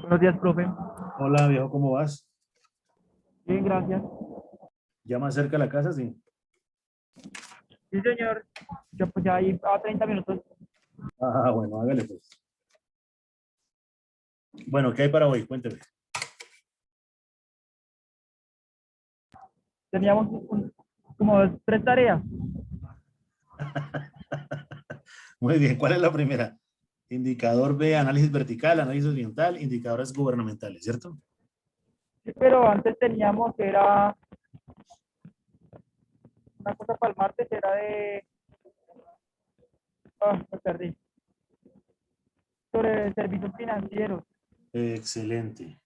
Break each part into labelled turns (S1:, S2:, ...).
S1: Buenos días, profe.
S2: Hola, viejo, ¿cómo vas?
S1: Bien, gracias.
S2: ¿Ya más cerca de la casa? Sí.
S1: Sí, señor. Yo pues ya ahí a 30 minutos.
S2: Ah, bueno, hágale pues. Bueno, ¿qué hay para hoy? Cuénteme.
S1: Teníamos como tres tareas.
S2: Muy bien, ¿cuál es la primera? Indicador B, análisis vertical, análisis horizontal, indicadores gubernamentales, ¿cierto?
S1: Sí, pero antes teníamos, era una cosa para el martes, era de... me perdí. Sobre servicios financieros.
S2: Excelente.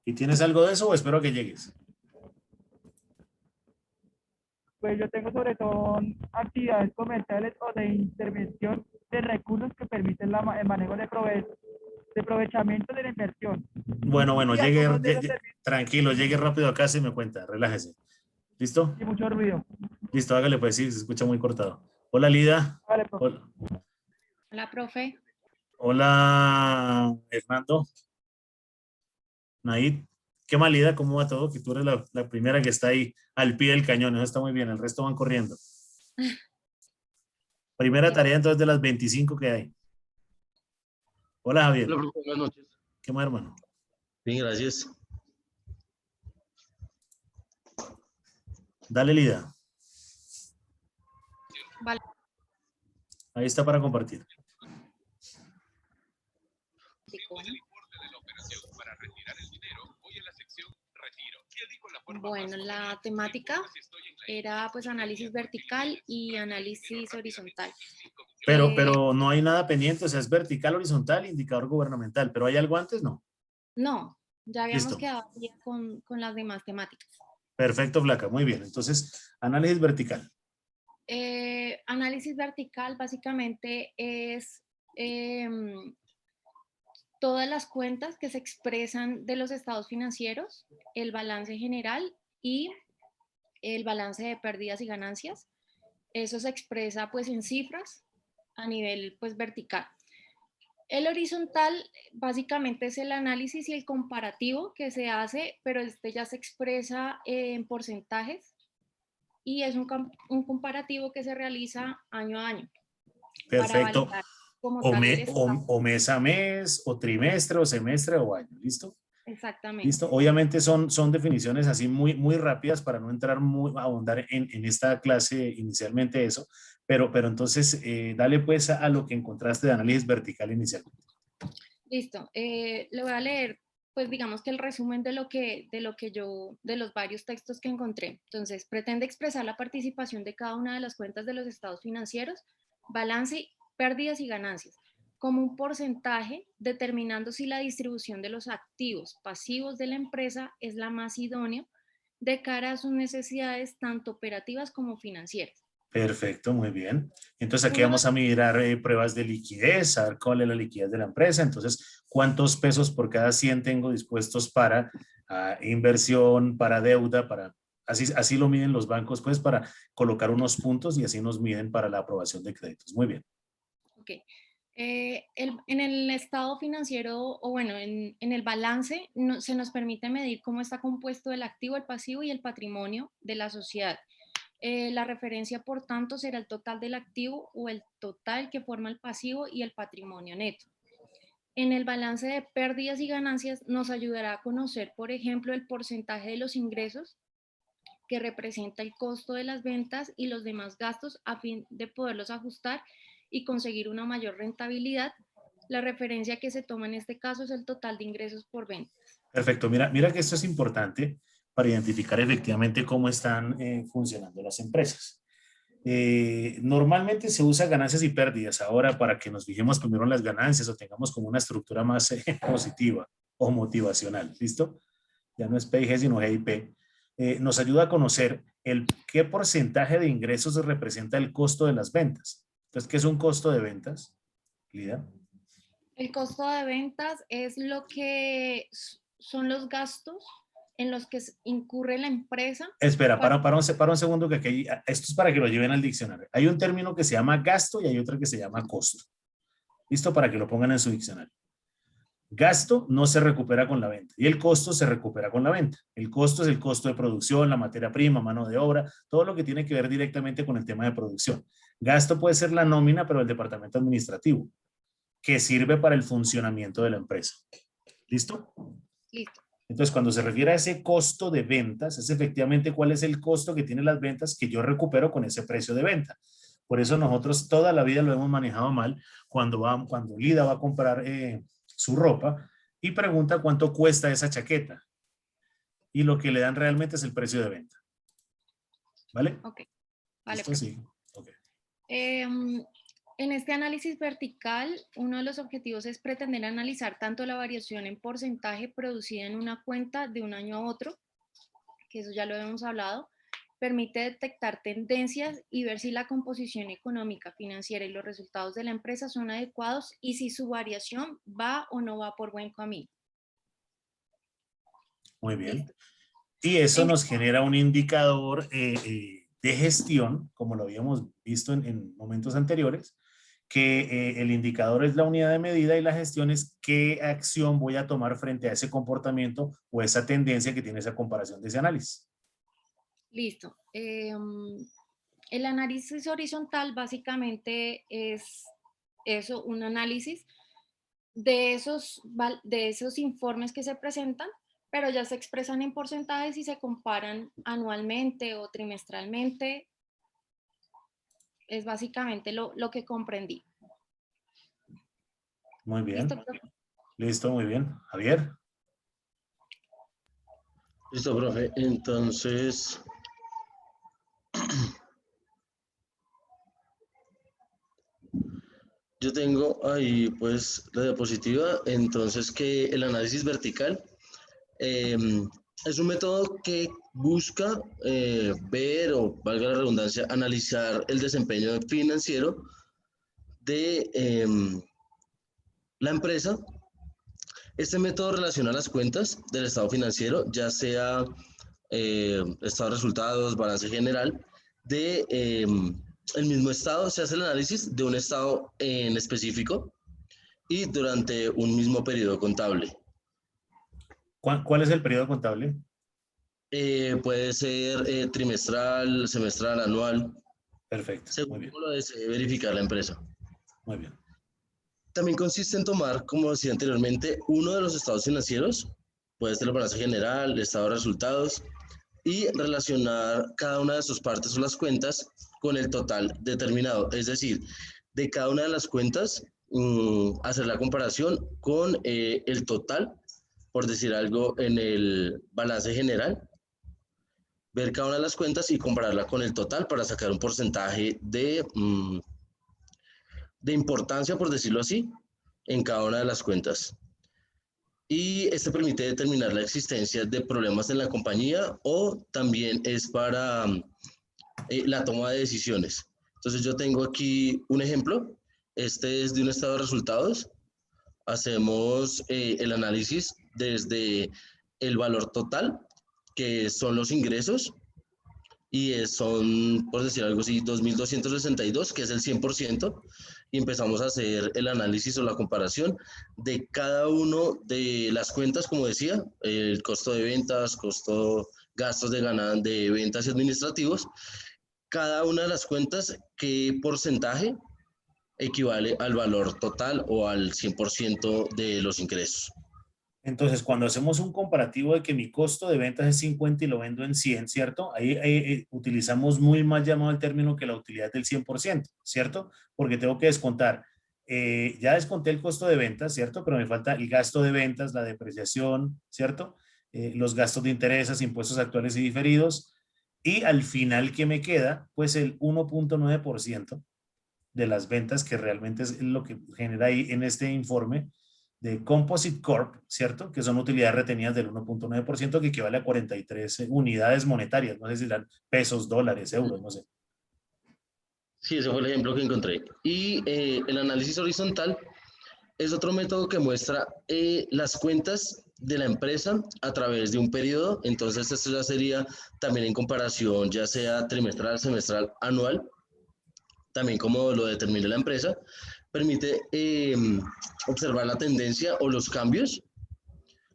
S2: ¿Y tienes algo de eso o espero que llegues?
S1: Pues yo tengo sobre todo actividades comerciales o de intervención de recursos que permiten el manejo de aprovechamiento de la inversión.
S2: Bueno,
S1: Y
S2: llegue,
S1: algunos de esos servicios
S2: tranquilo, llegue rápido a casa y me cuenta, relájese. ¿Listo?
S1: y mucho ruido.
S2: Listo, hágale pues, sí, se escucha muy cortado. Hola, Lida.
S1: Vale, profe.
S2: Hola,
S3: Hola, profe.
S2: hola, Hernando. Naid. ¿Qué mal, Lida? ¿Cómo va todo? Que tú eres la primera que está ahí al pie del cañón. Eso está muy bien, el resto van corriendo. Primera tarea entonces de las 25 que hay. Hola, Javier.
S4: Hola, profe, buenas noches.
S2: ¿Qué más, hermano?
S4: Bien, gracias.
S2: Dale, Lida.
S3: Vale.
S2: Ahí está para compartir.
S3: Bueno, la temática era pues análisis vertical y análisis horizontal.
S2: Pero no hay nada pendiente, o sea, es vertical, horizontal, indicador gubernamental. ¿Pero hay algo antes? No.
S3: No, ya habíamos
S2: Listo.
S3: quedado bien con las demás temáticas.
S2: Perfecto, Flaca. Muy bien. Entonces, análisis vertical.
S3: Análisis vertical básicamente es todas las cuentas que se expresan de los estados financieros, el balance general y el balance de pérdidas y ganancias. Eso se expresa pues en cifras a nivel pues vertical. El horizontal básicamente es el análisis y el comparativo que se hace, pero este ya se expresa en porcentajes y es un comparativo que se realiza año a año para
S2: Perfecto.
S3: validar como tal el estado.
S2: O mes a mes, o trimestre, o semestre, o año. ¿Listo?
S3: Exactamente.
S2: Listo. Obviamente son definiciones así muy rápidas para no entrar a ahondar en esta clase inicialmente eso, pero entonces dale pues a lo que encontraste de análisis vertical inicialmente.
S3: Listo. Le voy a leer, pues digamos que el resumen de de los varios textos que encontré. Entonces, pretende expresar la participación de cada una de las cuentas de los estados financieros, balance, pérdidas y ganancias, como un porcentaje, determinando si la distribución de los activos pasivos de la empresa es la más idónea de cara a sus necesidades tanto operativas como financieras.
S2: Perfecto, muy bien. Entonces aquí
S3: Una
S2: vamos a mirar pruebas de liquidez, a ver cuál es la liquidez de la empresa. Entonces, ¿cuántos pesos por cada 100 tengo dispuestos para inversión, para deuda, para... Así lo miden los bancos, pues, para colocar unos puntos y así nos miden para la aprobación de créditos. Muy bien.
S3: Ok. En el estado financiero, o bueno, en el balance, se nos permite medir cómo está compuesto el activo, el pasivo y el patrimonio de la sociedad. La referencia, por tanto, será el total del activo o el total que forma el pasivo y el patrimonio neto. En el balance de pérdidas y ganancias nos ayudará a conocer, por ejemplo, el porcentaje de los ingresos que representa el costo de las ventas y los demás gastos a fin de poderlos ajustar y conseguir una mayor rentabilidad. La referencia que se toma en este caso es el total de ingresos por venta.
S2: Perfecto. Mira que esto es importante para identificar efectivamente cómo están funcionando las empresas. Normalmente se usa ganancias y pérdidas ahora para que nos fijemos primero en las ganancias o tengamos como una estructura más positiva o motivacional. ¿Listo? Ya no es PIG sino GIP. Nos ayuda a conocer qué porcentaje de ingresos representa el costo de las ventas. Entonces, ¿qué es un costo de ventas, Lida?
S3: El costo de ventas es lo que son los gastos en los que incurre la empresa.
S2: Espera, para un segundo que esto es para que lo lleven al diccionario. Hay un término que se llama gasto y hay otro que se llama costo. Listo, para que lo pongan en su diccionario. Gasto no se recupera con la venta y el costo se recupera con la venta. El costo es el costo de producción, la materia prima, mano de obra, todo lo que tiene que ver directamente con el tema de producción. Gasto puede ser la nómina, pero el departamento administrativo, que sirve para el funcionamiento de la empresa. ¿Listo?
S3: Listo.
S2: Entonces, cuando se refiere a ese costo de ventas, es efectivamente cuál es el costo que tienen las ventas que yo recupero con ese precio de venta. Por eso nosotros toda la vida lo hemos manejado mal cuando Lida va a comprar su ropa y pregunta cuánto cuesta esa chaqueta. Y lo que le dan realmente es el precio de venta. ¿Vale?
S3: Ok. Vale.
S2: ¿Listo? Sí. Okay.
S3: En este análisis vertical, uno de los objetivos es pretender analizar tanto la variación en porcentaje producida en una cuenta de un año a otro, que eso ya lo hemos hablado, permite detectar tendencias y ver si la composición económica, financiera y los resultados de la empresa son adecuados y si su variación va o no va por buen camino.
S2: Muy bien.
S3: Listo.
S2: Y eso nos genera un indicador de gestión, como lo habíamos visto en momentos anteriores, que el indicador es la unidad de medida y la gestión es qué acción voy a tomar frente a ese comportamiento o esa tendencia que tiene esa comparación de ese análisis.
S3: Listo. El análisis horizontal básicamente es eso, un análisis de esos informes que se presentan, pero ya se expresan en porcentajes y se comparan anualmente o trimestralmente. Es básicamente lo que comprendí.
S2: Muy bien.
S3: ¿Listo, profe?
S2: Listo, muy bien. Javier.
S4: Listo, profe. Entonces, yo tengo ahí pues la diapositiva, entonces que el análisis vertical es un método que busca ver, o valga la redundancia, analizar el desempeño financiero de la empresa. Este método relaciona las cuentas del estado financiero, ya sea estado de resultados, balance general, de el mismo estado. Se hace el análisis de un estado en específico y durante un mismo periodo contable.
S2: ¿Cuál es el periodo contable?
S4: Puede ser trimestral, semestral, anual,
S2: Perfecto, muy
S4: según
S2: bien.
S4: lo desee verificar la empresa.
S2: Muy bien.
S4: También consiste en tomar, como decía anteriormente, uno de los estados financieros, puede ser el balance general, el estado de resultados, y relacionar cada una de sus partes o las cuentas con el total determinado. Es decir, de cada una de las cuentas, hacer la comparación con el total, por decir algo, en el balance general, ver cada una de las cuentas y compararla con el total para sacar un porcentaje de importancia, por decirlo así, en cada una de las cuentas. Y este permite determinar la existencia de problemas en la compañía o también es para la toma de decisiones. Entonces yo tengo aquí un ejemplo. Este es de un estado de resultados. Hacemos el análisis desde el valor total, que son los ingresos, y son, por decir algo así, 2.262, que es el 100%, y empezamos a hacer el análisis o la comparación de cada uno de las cuentas, como decía, el costo de ventas, gastos de ventas y administrativos, cada una de las cuentas, qué porcentaje equivale al valor total o al 100% de los ingresos.
S2: Entonces, cuando hacemos un comparativo de que mi costo de ventas es 50 y lo vendo en 100, ¿cierto? Ahí utilizamos muy mal llamado el término que la utilidad del 100%, ¿cierto? Porque tengo que descontar. Ya desconté el costo de ventas, ¿cierto? Pero me falta el gasto de ventas, la depreciación, ¿cierto? Los gastos de intereses, impuestos actuales y diferidos. Y al final, ¿qué me queda? Pues el 1.9% de las ventas, que realmente es lo que genera ahí en este informe de Composite Corp, ¿cierto? Que son utilidades retenidas del 1.9%, que equivale a 43 unidades monetarias, no sé si eran pesos, dólares, euros, no sé.
S4: Sí, ese fue el ejemplo que encontré. Y el análisis horizontal es otro método que muestra las cuentas de la empresa a través de un periodo. Entonces, esto ya sería también en comparación, ya sea trimestral, semestral, anual, también como lo determine la empresa, permite observar la tendencia o los cambios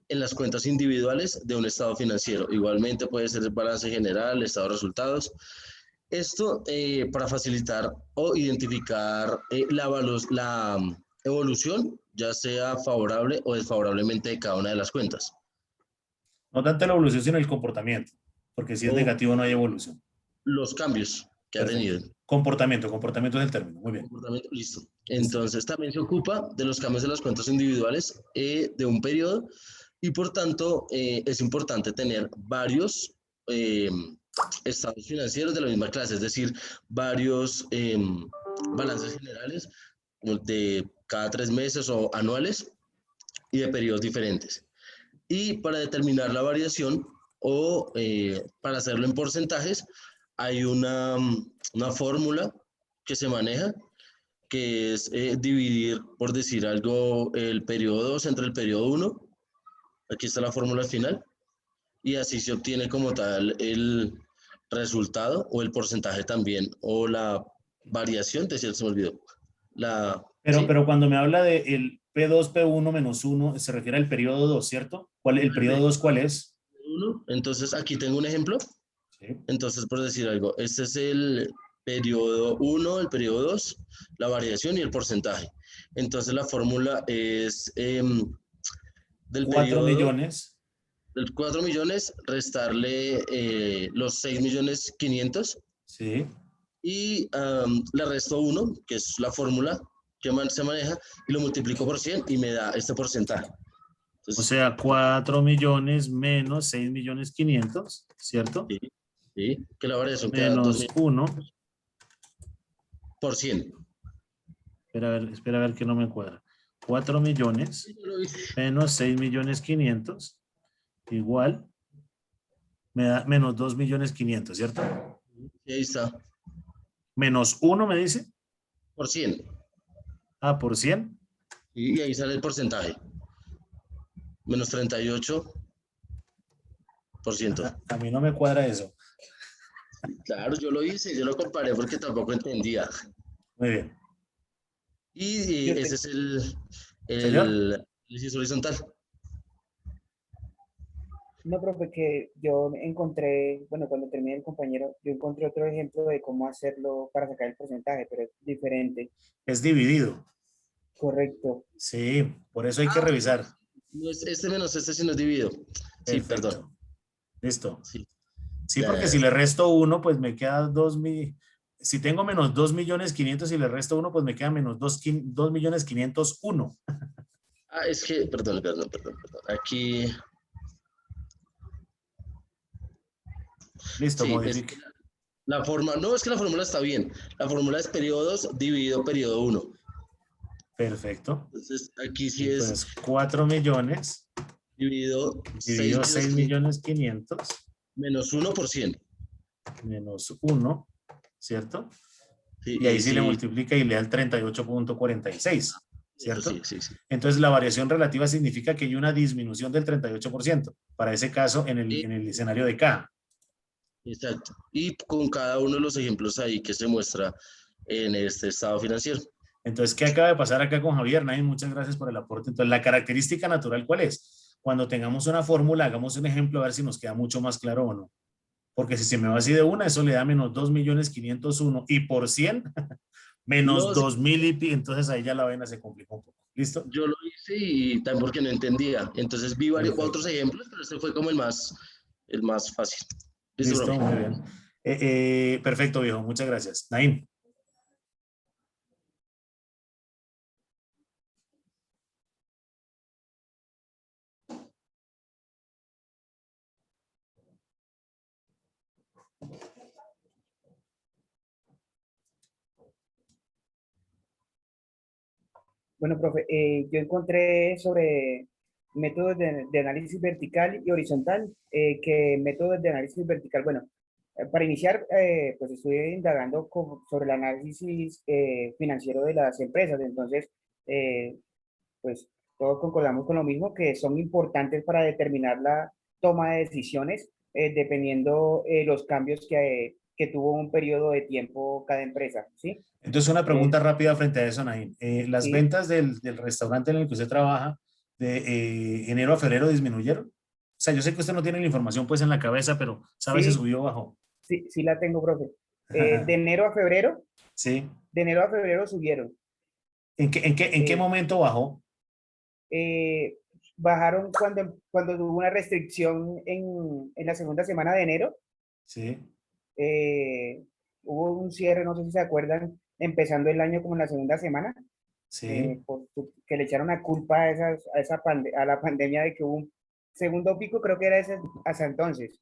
S4: en las cuentas individuales de un estado financiero. Igualmente puede ser el balance general, estado de resultados. Esto para facilitar o identificar la evolución, ya sea favorable o desfavorablemente de cada una de las cuentas.
S2: No tanto la evolución, sino el comportamiento, porque si es
S4: O
S2: negativo no hay evolución.
S4: los cambios que ha
S2: Perfecto.
S4: tenido.
S2: Comportamiento es el término, muy bien.
S4: Comportamiento, listo. Entonces también se ocupa de los cambios de las cuentas individuales de un periodo y por tanto es importante tener varios estados financieros de la misma clase, es decir, varios balances generales de cada 3 meses o anuales y de periodos diferentes. Y para determinar la variación o para hacerlo en porcentajes, hay una fórmula que se maneja, que es dividir, por decir algo, el periodo 2 entre el periodo 1. Aquí está la fórmula final. Y así se obtiene como tal el resultado o el porcentaje también, o la variación, de cierto se me olvidó. ¿Sí?
S2: Pero cuando me habla de el P2, P1 menos 1, se refiere al periodo 2, ¿cierto? ¿El periodo 2 cuál es?
S4: Entonces aquí tengo un ejemplo.
S2: Sí.
S4: Entonces, por decir algo, este es el periodo 1, el periodo 2, la variación y el porcentaje. Entonces la fórmula es del
S2: 4
S4: periodo
S2: millones.
S4: del 4 millones, restarle los 6 millones 500
S2: Sí.
S4: y le resto 1, que es la fórmula que se maneja, y lo multiplico por 100 y me da este porcentaje. Entonces,
S2: O sea, 4 millones menos 6 millones 500, ¿cierto?
S4: sí, sí, que la variación queda
S2: Menos 1.
S4: por 100.
S2: Espera a ver que no me cuadra. 4 millones menos 6 millones 500 igual me da menos 2 millones 500, ¿cierto?
S4: Y ahí está,
S2: Menos 1 me dice.
S4: por 100.
S2: Ah, por 100.
S4: Y ahí sale el porcentaje. Menos 38%.
S2: A mí no me cuadra eso.
S4: Claro, yo lo hice, yo lo comparé porque tampoco entendía.
S2: Muy bien.
S4: Y ese es
S2: Señor.
S4: el ejercicio horizontal.
S5: No, profe, que yo encontré, bueno, cuando terminé el compañero, yo encontré otro ejemplo de cómo hacerlo para sacar el porcentaje, pero es diferente.
S2: Es dividido.
S5: Correcto.
S2: Sí, por eso hay que revisar.
S4: No es este menos este si no es dividido. Sí,
S2: Perfecto.
S4: perdón.
S2: Listo.
S4: Sí,
S2: Sí,
S4: ya,
S2: porque
S4: ya,
S2: si
S4: ya.
S2: le resto 1, pues me queda 2 mil. Si tengo menos 2 millones 500 y le resto 1, pues me queda menos 2 millones 501.
S4: Ah, es que, perdón. Aquí,
S2: Listo,
S4: sí,
S2: modifique.
S4: la forma, no, es que la fórmula está bien. La fórmula es periodo 2 dividido periodo 1.
S2: Perfecto.
S4: Entonces, aquí sí es
S2: Entonces, 4 millones
S4: dividido 6
S2: dividido
S4: millones
S2: 6 millones 500
S4: menos 1%.
S2: menos 1, ¿cierto?
S4: Sí,
S2: Y ahí sí le
S4: sí,
S2: multiplica y le da el 38.46,
S4: eso
S2: ¿cierto?
S4: sí.
S2: Entonces la variación relativa significa que hay una disminución del 38%, para ese caso en
S4: Y-
S2: el escenario de K.
S4: Exacto. Y con cada uno de los ejemplos ahí que se muestra en este estado financiero.
S2: Entonces, ¿qué acaba de pasar acá con Javier? Nain, muchas gracias por el aporte. Entonces, la característica natural, ¿cuál es? Cuando tengamos una fórmula, hagamos un ejemplo a ver si nos queda mucho más claro o no. Porque si se me va así de una, eso le da menos 2.501.000 y por 100, menos
S4: No, sí,
S2: 2.000 y entonces ahí ya la vaina se complica un poco. ¿Listo?
S4: yo lo hice y también porque no entendía. Entonces vi varios
S2: Perfecto.
S4: otros ejemplos, pero este fue como el más fácil. Listo,
S2: Listo,
S4: profe.
S2: muy bien. Perfecto, viejo. Muchas gracias. Naim.
S5: Bueno, profe, yo encontré sobre métodos de análisis vertical y horizontal, que métodos de análisis vertical, bueno, para iniciar, pues estuve indagando sobre el análisis financiero de las empresas, entonces, pues todos concordamos con lo mismo, que son importantes para determinar la toma de decisiones, dependiendo los cambios que tuvo un periodo de tiempo cada empresa, ¿sí?
S2: Entonces, una pregunta rápida frente a eso, Naim. ¿Las
S5: Sí,
S2: ventas del restaurante en el que usted trabaja de enero a febrero disminuyeron? O sea, yo sé que usted no tiene la información pues en la cabeza, pero ¿sabe si
S5: sí,
S2: subió o bajó?
S5: sí, sí la tengo, profe. De enero a febrero,
S2: Sí.
S5: de enero a febrero subieron.
S2: ¿En qué
S5: Eh,
S2: momento bajó?
S5: eh, Bajaron cuando hubo una restricción en la segunda semana de enero.
S2: Sí,
S5: eh, Hubo un cierre, no sé si se acuerdan, empezando el año como en la segunda semana,
S2: sí.
S5: que le echaron la culpa a la pandemia de que hubo un segundo pico, creo que era ese hasta entonces.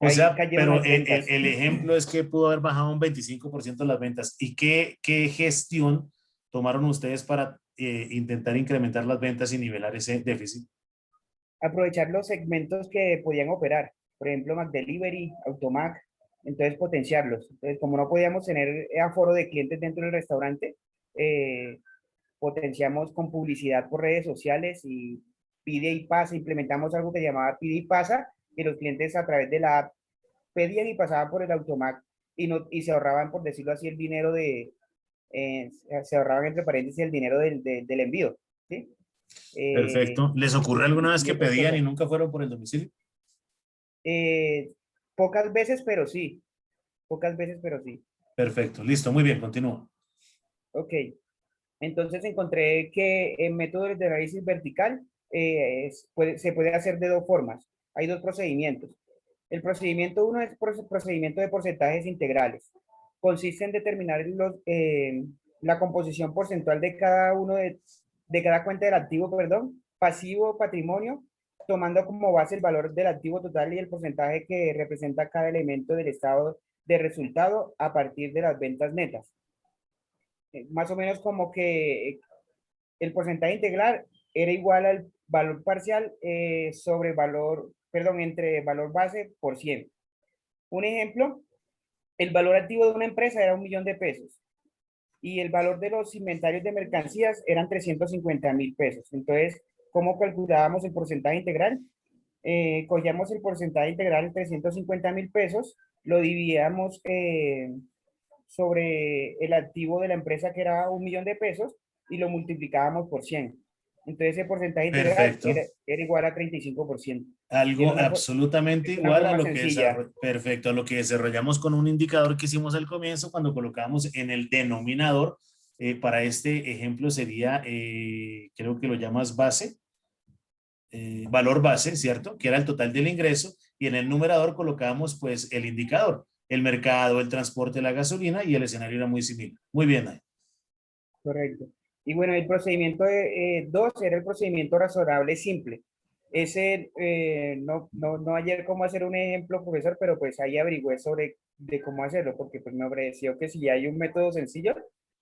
S2: O
S5: Ahí
S2: sea,
S5: cayeron
S2: pero
S5: las
S2: el,
S5: ventas.
S2: el ejemplo es que pudo haber bajado un 25% las ventas. ¿Y qué gestión tomaron ustedes para intentar incrementar las ventas y nivelar ese déficit?
S5: Aprovechar los segmentos que podían operar, por ejemplo, McDelivery, Automac, entonces potenciarlos. Entonces, como no podíamos tener aforo de clientes dentro del restaurante, eh, potenciamos con publicidad por redes sociales y pide y pasa, implementamos algo que llamaba pide y pasa, y los clientes a través de la app pedían y pasaban por el Automac y se ahorraban, por decirlo así, el dinero se ahorraban entre paréntesis el dinero del envío, ¿sí? Eh,
S2: Perfecto. ¿Les ocurre alguna vez
S5: y
S2: que
S5: otras
S2: pedían y
S5: cosas.
S2: nunca fueron por el domicilio?
S5: Eh, Pocas veces, pero sí. Pocas veces, pero sí.
S2: Perfecto. Listo. Muy bien. Continúa.
S5: Ok. Entonces encontré que en métodos de análisis vertical se puede hacer de dos formas. Hay dos procedimientos. El procedimiento uno es procedimiento de porcentajes integrales. Consiste en determinar la composición porcentual de cada de cada cuenta del activo, perdón, pasivo, patrimonio, tomando como base el valor del activo total y el porcentaje que representa cada elemento del estado de resultado a partir de las ventas netas. Más o menos como que el porcentaje integral era igual al valor parcial sobre valor, perdón, entre valor base por 100. Un ejemplo, el valor activo de una empresa era 1.000.000 de pesos y el valor de los inventarios de mercancías eran 350.000 pesos. Entonces, ¿cómo calculábamos el porcentaje integral? Cogíamos el porcentaje integral, 350.000 pesos, lo dividíamos sobre el activo de la empresa, que era 1.000.000 de pesos, y lo multiplicábamos por 100. Entonces, ese porcentaje integral
S2: Perfecto.
S5: era igual a 35%. Y
S2: Algo absolutamente
S5: es una
S2: igual a
S5: forma
S2: lo que
S5: sencilla.
S2: perfecto, a lo que desarrollamos con un indicador que hicimos al comienzo cuando colocamos en el denominador. Para este ejemplo sería, creo que lo llamas base, valor base, ¿cierto? Que era el total del ingreso, y en el numerador colocábamos pues el indicador, el mercado, el transporte, la gasolina, y el escenario era muy similar. Muy bien, ahí.
S5: Correcto. Y bueno, el procedimiento 2 era el procedimiento razonable simple. Ese, no ayer cómo hacer un ejemplo, profesor, pero pues ahí averigüé sobre de cómo hacerlo, porque pues me ofreció que si hay un método sencillo,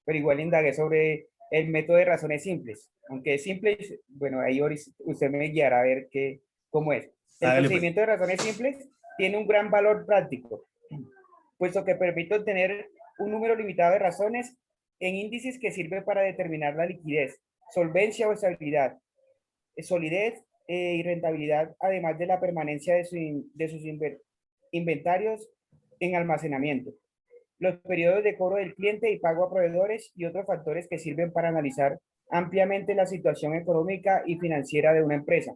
S5: pero igual indagué sobre el método de razones simples. Aunque es simple, bueno, ahí usted me guiará a ver cómo es. El
S2: Hágale pues.
S5: procedimiento de razones simples tiene un gran valor práctico, puesto que permite obtener un número limitado de razones en índices que sirve para determinar la liquidez, solvencia o estabilidad, solidez y rentabilidad, además de la permanencia de sus inventarios en almacenamiento, los periodos de cobro del cliente y pago a proveedores y otros factores que sirven para analizar ampliamente la situación económica y financiera de una empresa.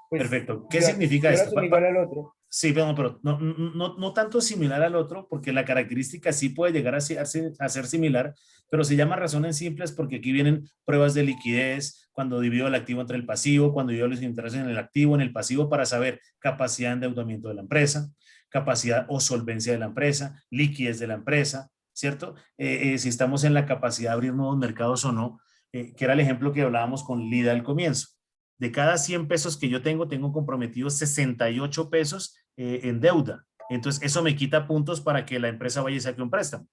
S5: Pues
S2: Perfecto. ¿Qué significa
S5: yo lo
S2: esto?
S5: asumí igual al otro.
S2: Sí, pero no tanto similar al otro, porque la característica sí puede llegar a ser similar, pero se llama razones simples porque aquí vienen pruebas de liquidez, cuando divido el activo entre el pasivo, cuando divido los intereses en el activo, en el pasivo, para saber capacidad de endeudamiento de la empresa, capacidad o solvencia de la empresa, liquidez de la empresa, ¿cierto? Si estamos en la capacidad de abrir nuevos mercados o no, que era el ejemplo que hablábamos con Lida al comienzo. De cada 100 pesos que yo tengo comprometidos 68 pesos en deuda. Entonces, eso me quita puntos para que la empresa vaya y saque un préstamo,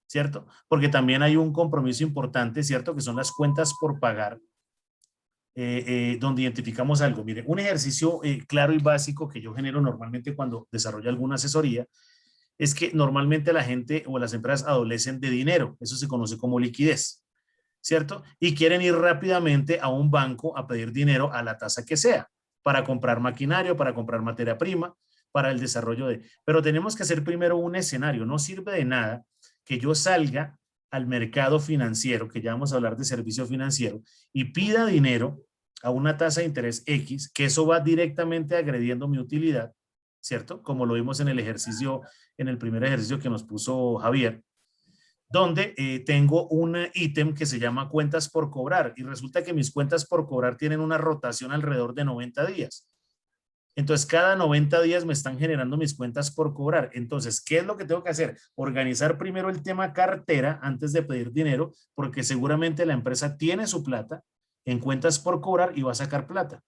S2: ¿cierto? Porque también hay un compromiso importante, ¿cierto? Que son las cuentas por pagar, donde identificamos algo. Mire, un ejercicio claro y básico que yo genero normalmente cuando desarrollo alguna asesoría es que normalmente la gente o las empresas adolecen de dinero. Eso se conoce como liquidez, ¿cierto? Y quieren ir rápidamente a un banco a pedir dinero a la tasa que sea, para comprar maquinario, para comprar materia prima. para el desarrollo de... Pero tenemos que hacer primero un escenario. No sirve de nada que yo salga al mercado financiero, que ya vamos a hablar de servicio financiero, y pida dinero a una tasa de interés X, que eso va directamente agrediendo mi utilidad, ¿cierto? Como lo vimos en el ejercicio, en el primer ejercicio que nos puso Javier, donde tengo un ítem que se llama cuentas por cobrar y resulta que mis cuentas por cobrar tienen una rotación alrededor de 90 días. Entonces, cada 90 días me están generando mis cuentas por cobrar. Entonces, ¿qué es lo que tengo que hacer? Organizar primero el tema cartera antes de pedir dinero, porque seguramente la empresa tiene su plata en cuentas por cobrar y va a sacar plata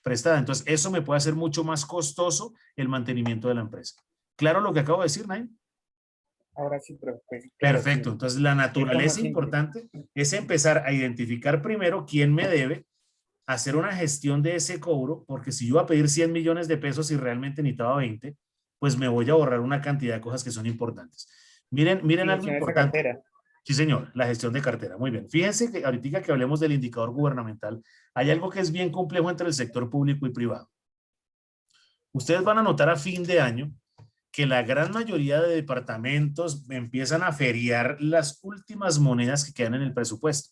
S2: prestada. Entonces, eso me puede hacer mucho más costoso el mantenimiento de la empresa. ¿Claro lo que acabo de decir, Naim?
S5: Ahora sí, profe, pues, claro,
S2: Perfecto.
S5: sí.
S2: Entonces, la naturaleza importante es empezar a identificar primero quién me debe, hacer una gestión de ese cobro, porque si yo voy a pedir 100 millones de pesos y realmente necesitaba 20, pues me voy a ahorrar una cantidad de cosas que son importantes. Miren algo
S5: Gestión de esa
S2: importante.
S5: cartera.
S2: Sí, señor, la gestión de cartera. Muy bien. Fíjense que ahorita que hablemos del indicador gubernamental, hay algo que es bien complejo entre el sector público y privado. Ustedes van a notar a fin de año que la gran mayoría de departamentos empiezan a feriar las últimas monedas que quedan en el presupuesto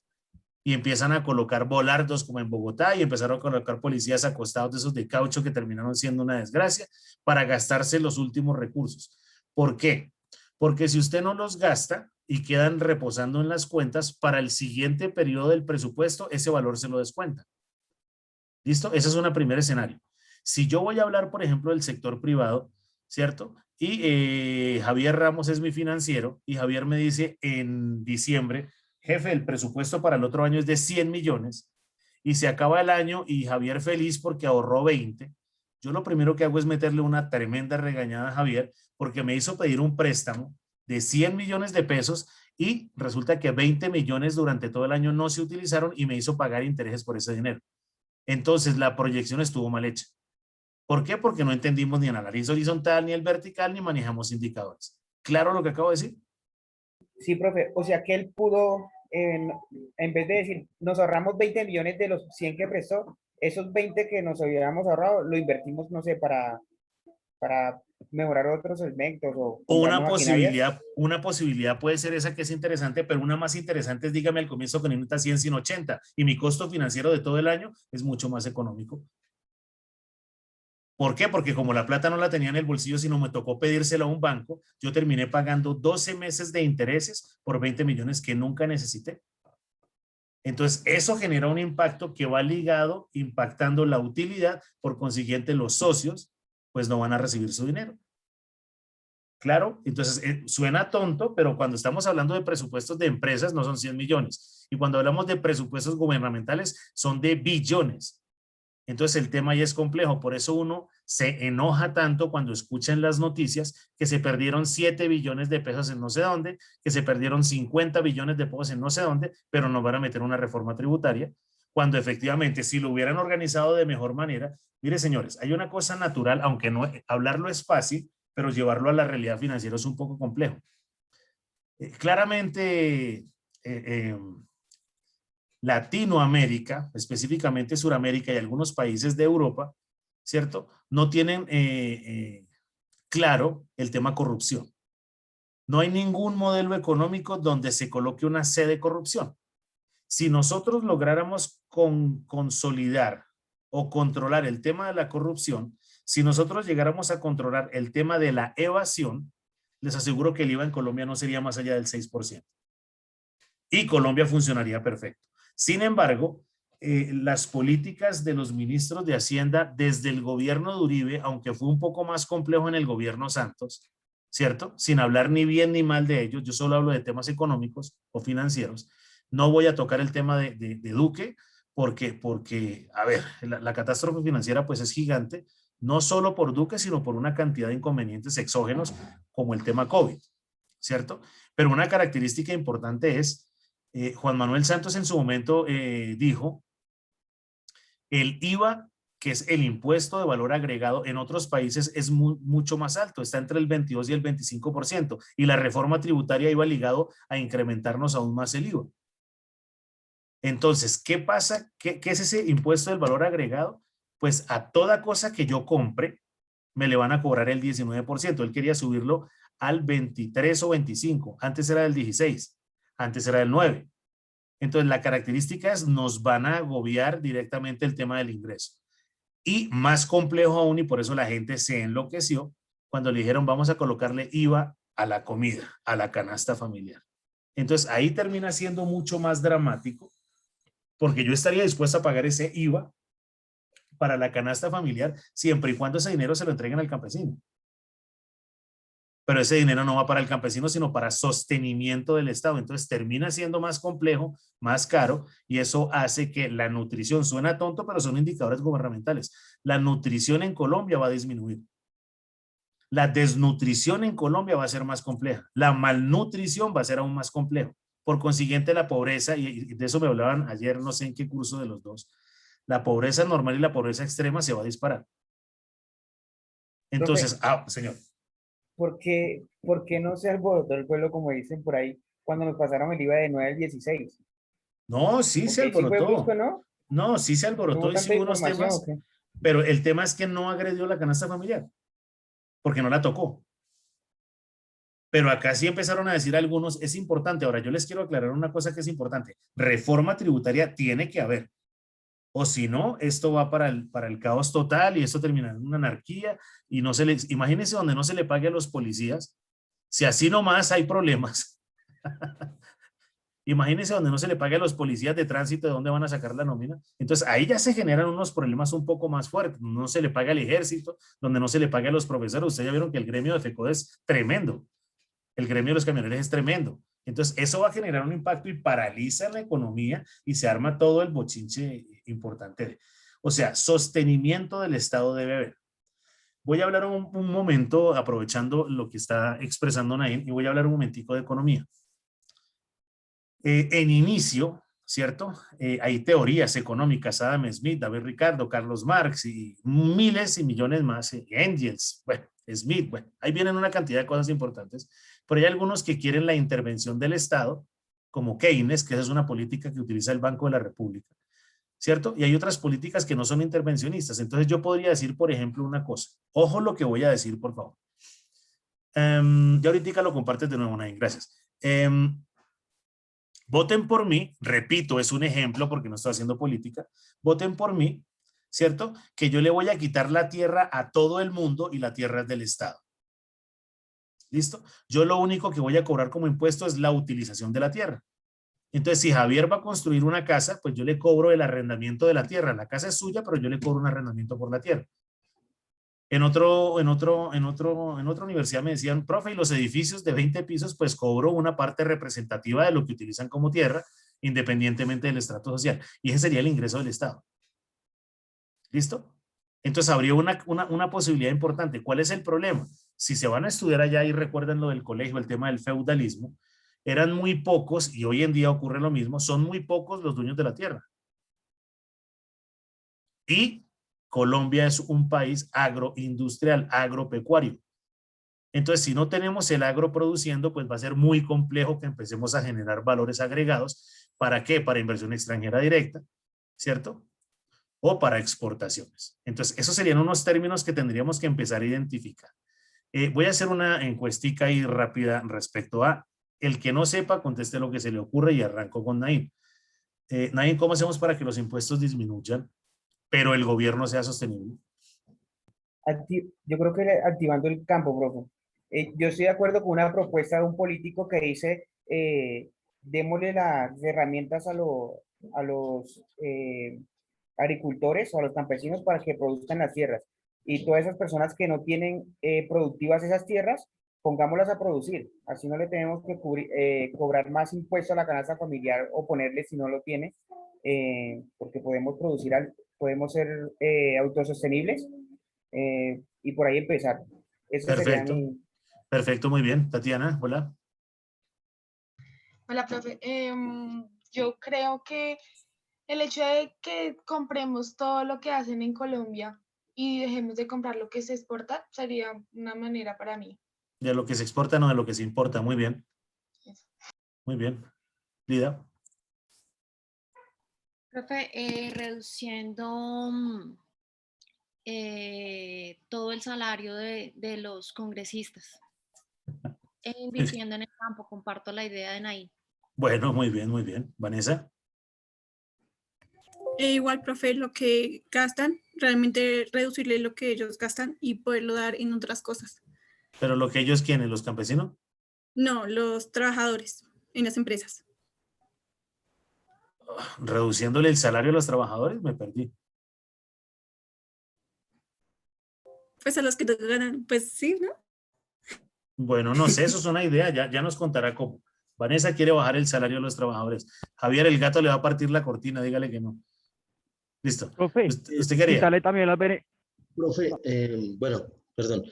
S2: y empiezan a colocar volardos como en Bogotá y empezaron a colocar policías acostados de esos de caucho que terminaron siendo una desgracia para gastarse los últimos recursos. ¿Por qué? Porque si usted no los gasta y quedan reposando en las cuentas, para el siguiente periodo del presupuesto ese valor se lo descuenta. ¿Listo? Ese es un primer escenario. Si yo voy a hablar, por ejemplo, del sector privado, ¿cierto? Y Javier Ramos es mi financiero y Javier me dice en diciembre, jefe, el presupuesto para el otro año es de 100 millones y se acaba el año y Javier feliz porque ahorró 20. Yo lo primero que hago es meterle una tremenda regañada a Javier porque me hizo pedir un préstamo de 100 millones de pesos y resulta que 20 millones durante todo el año no se utilizaron y me hizo pagar intereses por ese dinero. Entonces la proyección estuvo mal hecha. ¿Por qué? Porque no entendimos ni el análisis horizontal, ni el vertical, ni manejamos indicadores. ¿Claro lo que acabo de decir?
S5: Sí, profe. O sea que él pudo, en vez de decir, nos ahorramos 20 millones de los 100 que prestó, esos 20 que nos hubiéramos ahorrado, lo invertimos, no sé, para mejorar otros segmentos o
S2: O
S5: comprar maquinarias.
S2: una posibilidad puede ser esa que es interesante, pero una más interesante es, dígame al comienzo que no necesita 100 sino 80 y mi costo financiero de todo el año es mucho más económico. ¿Por qué? Porque como la plata no la tenía en el bolsillo, sino me tocó pedírsela a un banco, yo terminé pagando 12 meses de intereses por 20 millones que nunca necesité. Entonces, eso genera un impacto que va ligado, impactando la utilidad, por consiguiente, los socios, pues no van a recibir su dinero. Claro, entonces suena tonto, pero cuando estamos hablando de presupuestos de empresas no son 100 millones. Y cuando hablamos de presupuestos gubernamentales son de billones. Entonces el tema ya es complejo, por eso uno se enoja tanto cuando escucha en las noticias que se perdieron 7 billones de pesos en no sé dónde, que se perdieron 50 billones de pesos en no sé dónde, pero no van a meter una reforma tributaria, cuando efectivamente si lo hubieran organizado de mejor manera. Mire señores, hay una cosa natural, aunque no hablarlo es fácil, pero llevarlo a la realidad financiera es un poco complejo. Claramente Latinoamérica, específicamente Suramérica y algunos países de Europa, ¿cierto? No tienen claro el tema corrupción. No hay ningún modelo económico donde se coloque una C de corrupción. Si nosotros lográramos consolidar o controlar el tema de la corrupción, si nosotros llegáramos a controlar el tema de la evasión, les aseguro que el IVA en Colombia no sería más allá del 6%. Y Colombia funcionaría perfecto. Sin embargo, las políticas de los ministros de Hacienda desde el gobierno de Uribe, aunque fue un poco más complejo en el gobierno Santos, ¿cierto? Sin hablar ni bien ni mal de ellos, yo solo hablo de temas económicos o financieros. No voy a tocar el tema de Duque porque, a ver, la catástrofe financiera pues es gigante, no solo por Duque, sino por una cantidad de inconvenientes exógenos como el tema COVID, ¿cierto? Pero una característica importante es Juan Manuel Santos en su momento dijo, el IVA, que es el impuesto de valor agregado, en otros países es mucho más alto, está entre el 22 y el 25%, y la reforma tributaria iba ligado a incrementarnos aún más el IVA. Entonces, ¿qué pasa? ¿Qué es ese impuesto del valor agregado? Pues a toda cosa que yo compre, me le van a cobrar el 19%. Él quería subirlo al 23 o 25. Antes era del 16. Antes era del 9. Entonces, la característica es nos van a agobiar directamente el tema del ingreso. Y más complejo aún, y por eso la gente se enloqueció, cuando le dijeron vamos a colocarle IVA a la comida, a la canasta familiar. Entonces, ahí termina siendo mucho más dramático, porque yo estaría dispuesto a pagar ese IVA para la canasta familiar, siempre y cuando ese dinero se lo entreguen al campesino. Pero ese dinero no va para el campesino, sino para sostenimiento del Estado. Entonces termina siendo más complejo, más caro, y eso hace que la nutrición, suena tonto, pero son indicadores gubernamentales. La nutrición en Colombia va a disminuir. La desnutrición en Colombia va a ser más compleja. La malnutrición va a ser aún más complejo. Por consiguiente, la pobreza, y de eso me hablaban ayer, no sé en qué curso de los dos, la pobreza normal y la pobreza extrema se va a disparar. Entonces, señor.
S5: ¿Por qué no se alborotó el pueblo, como dicen por ahí, cuando nos pasaron el IVA de 9 al 16?
S2: No, sí se
S5: Porque sí fue brusco,
S2: alborotó.
S5: ¿no?
S2: No, sí se
S5: ¿No
S2: alborotó
S5: hubo
S2: y sí
S5: tanta
S2: hubo unos
S5: información o
S2: temas,
S5: qué?
S2: pero el tema es que no agredió la canasta familiar, porque no la tocó. Pero acá sí empezaron a decir algunos, es importante. Ahora, yo les quiero aclarar una cosa que es importante. Reforma tributaria tiene que haber. O si no, esto va para el caos total y esto terminará en una anarquía y no se les, imagínense donde no se le pague a los policías. Si así nomás hay problemas. Imagínense donde no se le pague a los policías de tránsito, ¿de dónde van a sacar la nómina? Entonces ahí ya se generan unos problemas un poco más fuertes. No se le paga al ejército, donde no se le paga a los profesores. Ustedes ya vieron que el gremio de FECODE es tremendo. El gremio de los camioneros es tremendo. Entonces eso va a generar un impacto y paraliza la economía y se arma todo el bochinche importante. O sea, sostenimiento del Estado debe haber. Voy a hablar un momento, aprovechando lo que está expresando Naim, y voy a hablar un momentico de economía. En inicio, ¿cierto? Hay teorías económicas, Adam Smith, David Ricardo, Carlos Marx y miles y millones más, Engels, bueno, Smith, bueno, ahí vienen una cantidad de cosas importantes, pero hay algunos que quieren la intervención del Estado, como Keynes, que esa es una política que utiliza el Banco de la República, ¿cierto? Y hay otras políticas que no son intervencionistas. Entonces yo podría decir, por ejemplo, una cosa. Ojo lo que voy a decir, por favor. Ya ahorita lo compartes de nuevo, Naim, gracias. Voten por mí, repito, es un ejemplo porque no estoy haciendo política, voten por mí, ¿cierto? Que yo le voy a quitar la tierra a todo el mundo y la tierra es del Estado. ¿Listo? Yo lo único que voy a cobrar como impuesto es la utilización de la tierra. Entonces, si Javier va a construir una casa, pues yo le cobro el arrendamiento de la tierra. La casa es suya, pero yo le cobro un arrendamiento por la tierra. En otra universidad me decían, profe, y los edificios de 20 pisos, pues cobro una parte representativa de lo que utilizan como tierra, independientemente del estrato social. Y ese sería el ingreso del Estado. ¿Listo? Entonces habría una posibilidad importante. ¿Cuál es el problema? Si se van a estudiar allá y recuerdan lo del colegio, el tema del feudalismo, eran muy pocos, y hoy en día ocurre lo mismo, son muy pocos los dueños de la tierra. Y Colombia es un país agroindustrial, agropecuario. Entonces, si no tenemos el agro produciendo, pues va a ser muy complejo que empecemos a generar valores agregados. ¿Para qué? Para inversión extranjera directa, ¿cierto? O para exportaciones. Entonces, esos serían unos términos que tendríamos que empezar a identificar. Voy a hacer una encuestica ahí rápida respecto a el que no sepa, conteste lo que se le ocurre y arranco con Naim. Naim, ¿cómo hacemos para que los impuestos disminuyan, pero el gobierno sea sostenible?
S5: Yo creo que activando el campo, profe. Yo estoy de acuerdo con una propuesta de un político que dice, démosle las herramientas a los agricultores o a los campesinos para que produzcan las tierras. Y todas esas personas que no tienen productivas esas tierras, pongámoslas a producir. Así no le tenemos que cobrar más impuesto a la canasta familiar o ponerle si no lo tiene, porque podemos producir, podemos ser autosostenibles y por ahí empezar. Eso sería
S2: Perfecto,
S5: mi...
S2: perfecto, muy bien. Tatiana, hola.
S6: Hola, profe. Yo creo que el hecho de que compremos todo lo que hacen en Colombia y dejemos de comprar lo que se exporta sería una manera para mí.
S2: De lo que se exporta, no de lo que se importa. Muy bien,
S6: Eso.
S2: muy bien. Lida.
S3: Profe, reduciendo todo el salario de los congresistas e invirtiendo en el campo. Comparto la idea de Naí.
S2: Bueno, muy bien, muy bien. Vanessa.
S7: Igual, profe, lo que gastan, realmente reducirle lo que ellos gastan y poderlo dar en otras cosas.
S2: Pero lo que ellos quieren, los campesinos.
S7: No, los trabajadores en las empresas.
S2: Reduciéndole el salario a los trabajadores, me perdí.
S7: Pues a los que ganan, pues sí, ¿no?
S2: Bueno, no sé, eso es una idea, ya nos contará cómo. Vanessa quiere bajar el salario a los trabajadores. Javier, el gato le va a partir la cortina, dígale que no. Listo.
S1: Profe,
S2: ¿Usted quería?
S1: quitarle también los beneficios.
S4: Profe, bueno, perdón.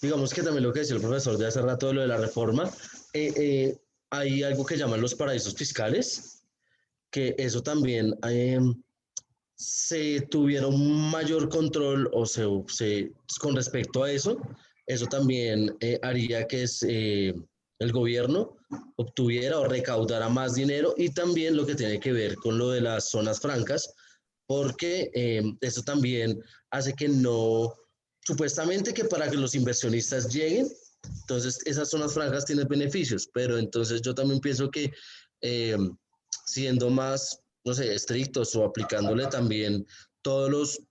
S4: Digamos que también lo que decía el profesor de hace rato de lo de la reforma, hay algo que llaman los paraísos fiscales, que eso también se tuviera un mayor control con respecto a eso, eso también haría que el gobierno obtuviera o recaudara más dinero y también lo que tiene que ver con lo de las zonas francas, porque eso también hace que no, supuestamente que para que los inversionistas lleguen, entonces esas zonas francas tienen beneficios, pero entonces yo también pienso que eh, siendo más, no sé, estrictos o aplicándole también todos los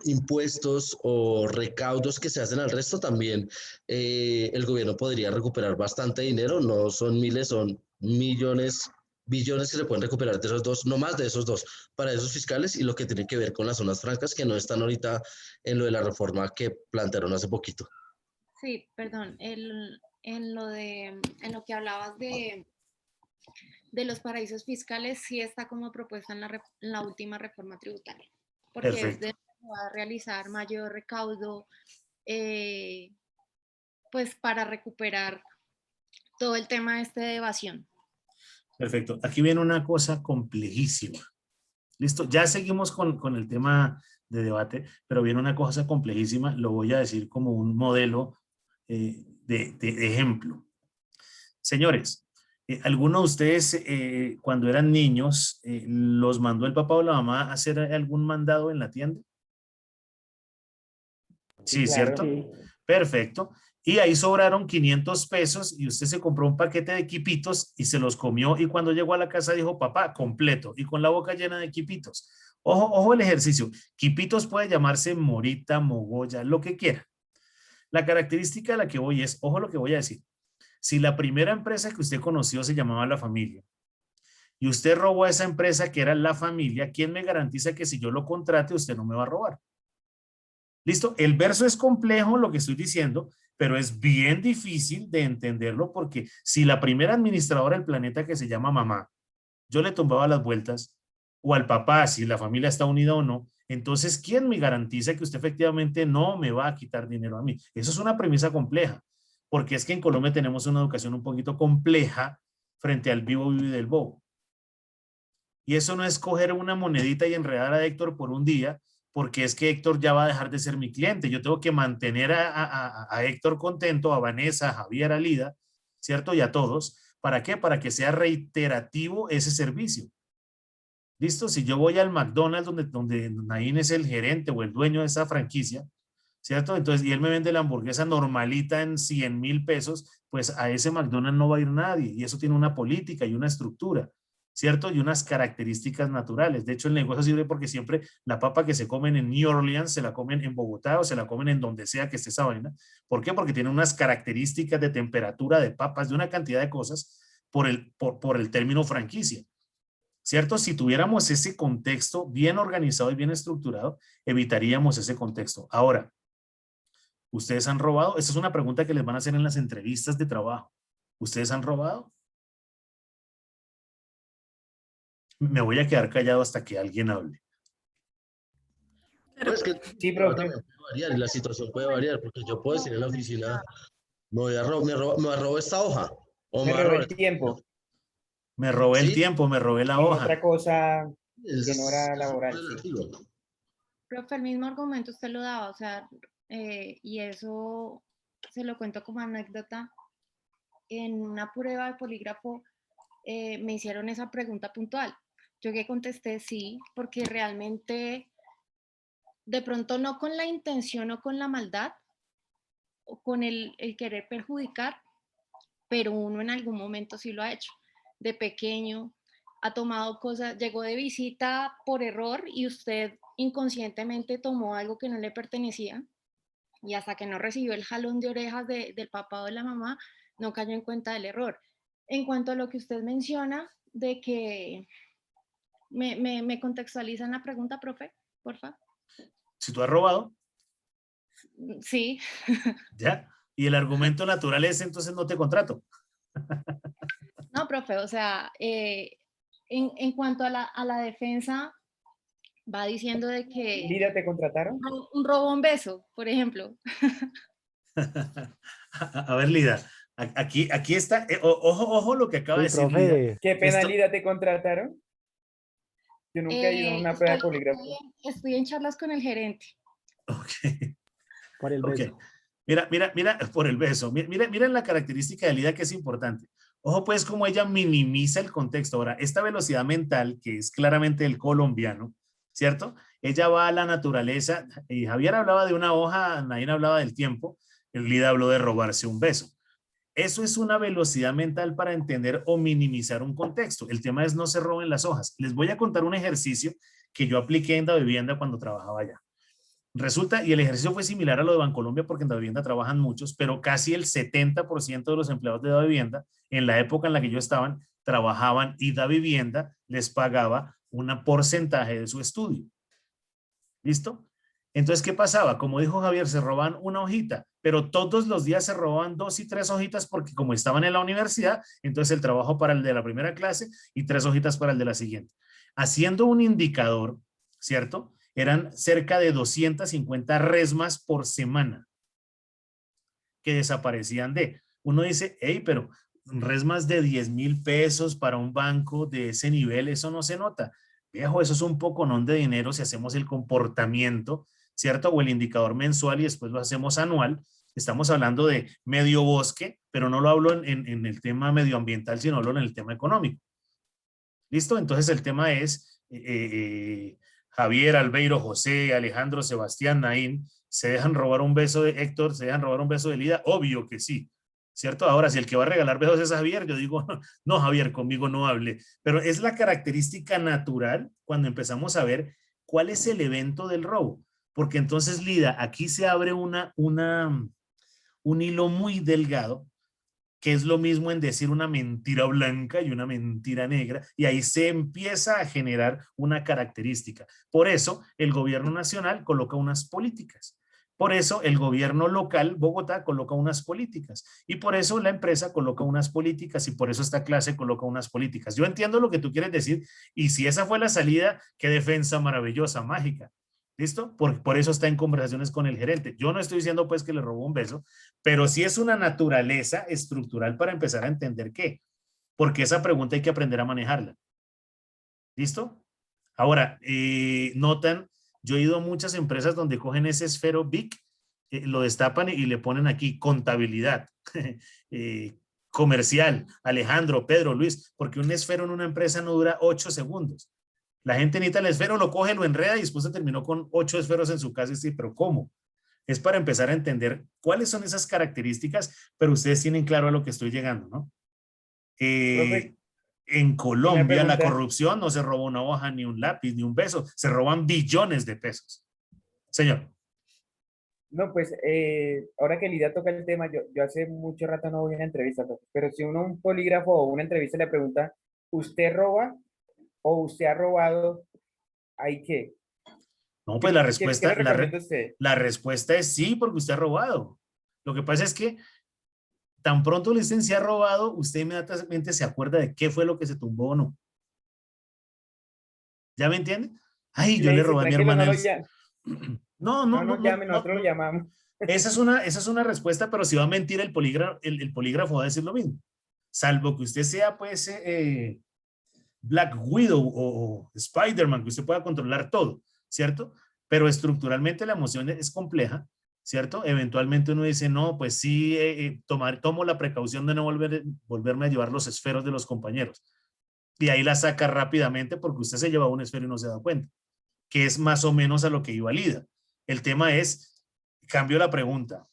S4: impuestos o recaudos que se hacen al resto, también el gobierno podría recuperar bastante dinero, no son miles, son millones, billones que se pueden recuperar de esos dos, no más de esos dos, para esos fiscales y lo que tiene que ver con las zonas francas que no están ahorita en lo de la reforma que plantearon hace poquito.
S3: Sí, perdón, en lo que hablabas de los paraísos fiscales, sí está como propuesta en la última reforma tributaria, porque es
S2: Perfecto.
S3: de va a realizar mayor recaudo, pues para recuperar todo el tema de evasión.
S2: Perfecto. Aquí viene una cosa complejísima. Listo. Ya seguimos con el tema de debate, pero viene una cosa complejísima. Lo voy a decir como un modelo de ejemplo. Señores, ¿alguno de ustedes cuando eran niños los mandó el papá o la mamá a hacer algún mandado en la tienda? Sí,
S5: claro.
S2: ¿cierto?
S1: Sí.
S2: Perfecto. Y ahí sobraron 500 pesos y usted se compró un paquete de quipitos y se los comió y cuando llegó a la casa dijo, papá, completo y con la boca llena de quipitos. Ojo, ojo el ejercicio. Quipitos puede llamarse morita, mogolla, lo que quiera. La característica a la que voy es, ojo lo que voy a decir. Si la primera empresa que usted conoció se llamaba La Familia y usted robó a esa empresa que era La Familia, ¿quién me garantiza que si yo lo contrate usted no me va a robar? ¿Listo? El verso es complejo, lo que estoy diciendo, pero es bien difícil de entenderlo porque si la primera administradora del planeta que se llama mamá, yo le tumbaba las vueltas, o al papá, si la familia está unida o no, entonces, ¿quién me garantiza que usted efectivamente no me va a quitar dinero a mí? Eso es una premisa compleja, porque es que en Colombia tenemos una educación un poquito compleja frente al vivo y del bobo. Y eso no es coger una monedita y enredar a Héctor por un día, porque es que Héctor ya va a dejar de ser mi cliente. Yo tengo que mantener a Héctor contento, a Vanessa, a Javier, a Lida, ¿cierto? Y a todos. ¿Para qué? Para que sea reiterativo ese servicio. ¿Listo? Si yo voy al McDonald's donde Naín es el gerente o el dueño de esa franquicia, ¿cierto? Entonces, y él me vende la hamburguesa normalita en 100,000 pesos, pues a ese McDonald's no va a ir nadie. Y eso tiene una política y una estructura, ¿cierto? Y unas características naturales. De hecho, el negocio sirve porque siempre la papa que se comen en New Orleans se la comen en Bogotá o se la comen en donde sea que esté esa vaina. ¿Por qué? Porque tiene unas características de temperatura de papas, de una cantidad de cosas por el término franquicia. ¿Cierto? Si tuviéramos ese contexto bien organizado y bien estructurado, evitaríamos ese contexto. Ahora, ¿ustedes han robado? Esa es una pregunta que les van a hacer en las entrevistas de trabajo. ¿Ustedes han robado? Me voy a quedar callado hasta que alguien hable.
S7: Claro.
S4: Pues que
S5: Sí,
S4: claro,
S5: profe.
S4: también puede variar y la situación puede variar, porque yo puedo decir en la oficina, me robó esta hoja, o
S5: Me
S4: me va a
S5: robé
S4: robar
S5: el tiempo
S2: Me robé el
S4: sí,
S2: tiempo, me robé la
S5: en
S2: hoja.
S5: otra cosa que no era
S4: es
S5: laboral, sí.
S4: relativo.
S3: Profe, el mismo argumento usted lo daba, o sea, y eso se lo cuento como anécdota. En una prueba de polígrafo me hicieron esa pregunta puntual. Yo que contesté sí, porque realmente de pronto no con la intención o con la maldad o con el querer perjudicar, pero uno en algún momento sí lo ha hecho. De pequeño ha tomado cosas, llegó de visita por error y usted inconscientemente tomó algo que no le pertenecía y hasta que no recibió el jalón de orejas del papá o de la mamá, no cayó en cuenta del error. En cuanto a lo que usted menciona de que me contextualizan la pregunta, profe, porfa.
S2: Si tú has robado,
S3: Sí,
S2: ya, y el argumento natural es entonces no te contrato.
S3: no, profe, o sea, en cuanto a la defensa, va diciendo de que
S5: Lida, ¿te contrataron?
S3: un robo, un beso, por ejemplo.
S2: A ver, Lida, aquí está, ojo, ojo lo que acaba de
S8: Uy,
S2: decir Lida.
S8: profe,
S5: ¿Qué pena,
S2: Esto,
S5: Lida, te contrataron? Yo nunca he ido a una prueba de polígrafo.
S3: Estoy en charlas con el gerente.
S2: ok,
S8: por el
S2: ok.
S8: beso.
S2: Mira, por el beso. Mira la característica de Lida que es importante. Ojo, pues, cómo ella minimiza el contexto. Ahora, esta velocidad mental, que es claramente el colombiano, ¿cierto? Ella va a la naturaleza. Y Javier hablaba de una hoja, Nain hablaba del tiempo, el Lida habló de robarse un beso. Eso es una velocidad mental para entender o minimizar un contexto. El tema es no se roben las hojas. Les voy a contar un ejercicio que yo apliqué en Davivienda cuando trabajaba allá. Resulta, y el ejercicio fue similar a lo de Bancolombia porque en Davivienda trabajan muchos, pero casi el 70% de los empleados de Davivienda, en la época en la que yo estaba, trabajaban y Davivienda les pagaba un porcentaje de su estudio. ¿Listo? Entonces, ¿qué pasaba? Como dijo Javier, se robaban una hojita, pero todos los días se robaban 2 y 3 hojitas porque como estaban en la universidad, entonces el trabajo para el de la primera clase y 3 hojitas para el de la siguiente. Haciendo un indicador, ¿cierto? Eran cerca de 250 resmas por semana que desaparecían de. Uno dice, hey, pero resmas de 10,000 pesos para un banco de ese nivel, eso no se nota. Viejo, eso es un poconón de dinero si hacemos el comportamiento, ¿cierto? O el indicador mensual y después lo hacemos anual. Estamos hablando de medio bosque, pero no lo hablo en el tema medioambiental, sino hablo en el tema económico. ¿Listo? Entonces el tema es Javier, Albeiro, José, Alejandro, Sebastián, Naín, ¿se dejan robar un beso de Héctor? ¿Se dejan robar un beso de Lida? Obvio que sí, ¿cierto? Ahora, si el que va a regalar besos es Javier, yo digo, no, Javier, conmigo no hable. Pero es la característica natural cuando empezamos a ver cuál es el evento del robo. Porque entonces, Lida, aquí se abre un hilo muy delgado que es lo mismo en decir una mentira blanca y una mentira negra, y ahí se empieza a generar una característica. Por eso el gobierno nacional coloca unas políticas. Por eso el gobierno local, Bogotá, coloca unas políticas. Y por eso la empresa coloca unas políticas y por eso esta clase coloca unas políticas. Yo entiendo lo que tú quieres decir y si esa fue la salida, qué defensa maravillosa, mágica. ¿Listo? Por eso está en conversaciones con el gerente. Yo no estoy diciendo pues que le robó un beso, pero sí es una naturaleza estructural para empezar a entender qué. Porque esa pregunta hay que aprender a manejarla. ¿Listo? Ahora, notan, yo he ido a muchas empresas donde cogen ese esfero BIC, lo destapan y le ponen aquí contabilidad, comercial, Alejandro, Pedro, Luis, porque un esfero en una empresa no dura 8 segundos. La gente necesita el esfero, lo coge, lo enreda y después se terminó con 8 esferos en su casa y dice, pero ¿cómo? Es para empezar a entender cuáles son esas características, pero ustedes tienen claro a lo que estoy llegando, ¿no?
S5: Profe,
S2: En
S5: una
S2: Colombia la
S5: pregunta.
S2: corrupción no se roba una hoja, ni un lápiz, ni un beso, se roban billones de pesos. Señor.
S5: No, pues ahora que Lida toca el tema, yo hace mucho rato no voy a una entrevista, profe, pero si uno a un polígrafo o una entrevista le pregunta, ¿usted roba o usted ha robado? ¿Hay qué?
S2: No, pues
S5: ¿Qué le recomienda usted?
S2: la respuesta es sí, porque usted ha robado. Lo que pasa es que tan pronto le dicen si ha robado, usted inmediatamente se acuerda de qué fue lo que se tumbó o no. ¿Ya me entiende? Ay,
S5: Y
S2: yo
S5: le
S2: le
S5: dice,
S2: robé a mi
S5: tranquilo,
S2: hermana.
S5: no lo llame.
S2: No,
S5: No nos llame, nosotros lo llamamos.
S2: Esa es una respuesta, pero si va a mentir el polígrafo va a decir lo mismo. Salvo que usted sea, pues, Black Widow o Spider-Man, que usted pueda controlar todo, ¿cierto? Pero estructuralmente la emoción es compleja, ¿cierto? Eventualmente uno dice, no, pues sí, tomo la precaución de no volverme a llevar los esferos de los compañeros. Y ahí la saca rápidamente porque usted se lleva un esfero y no se da cuenta. que es más o menos a lo que iba Lida. El tema es, cambio la pregunta.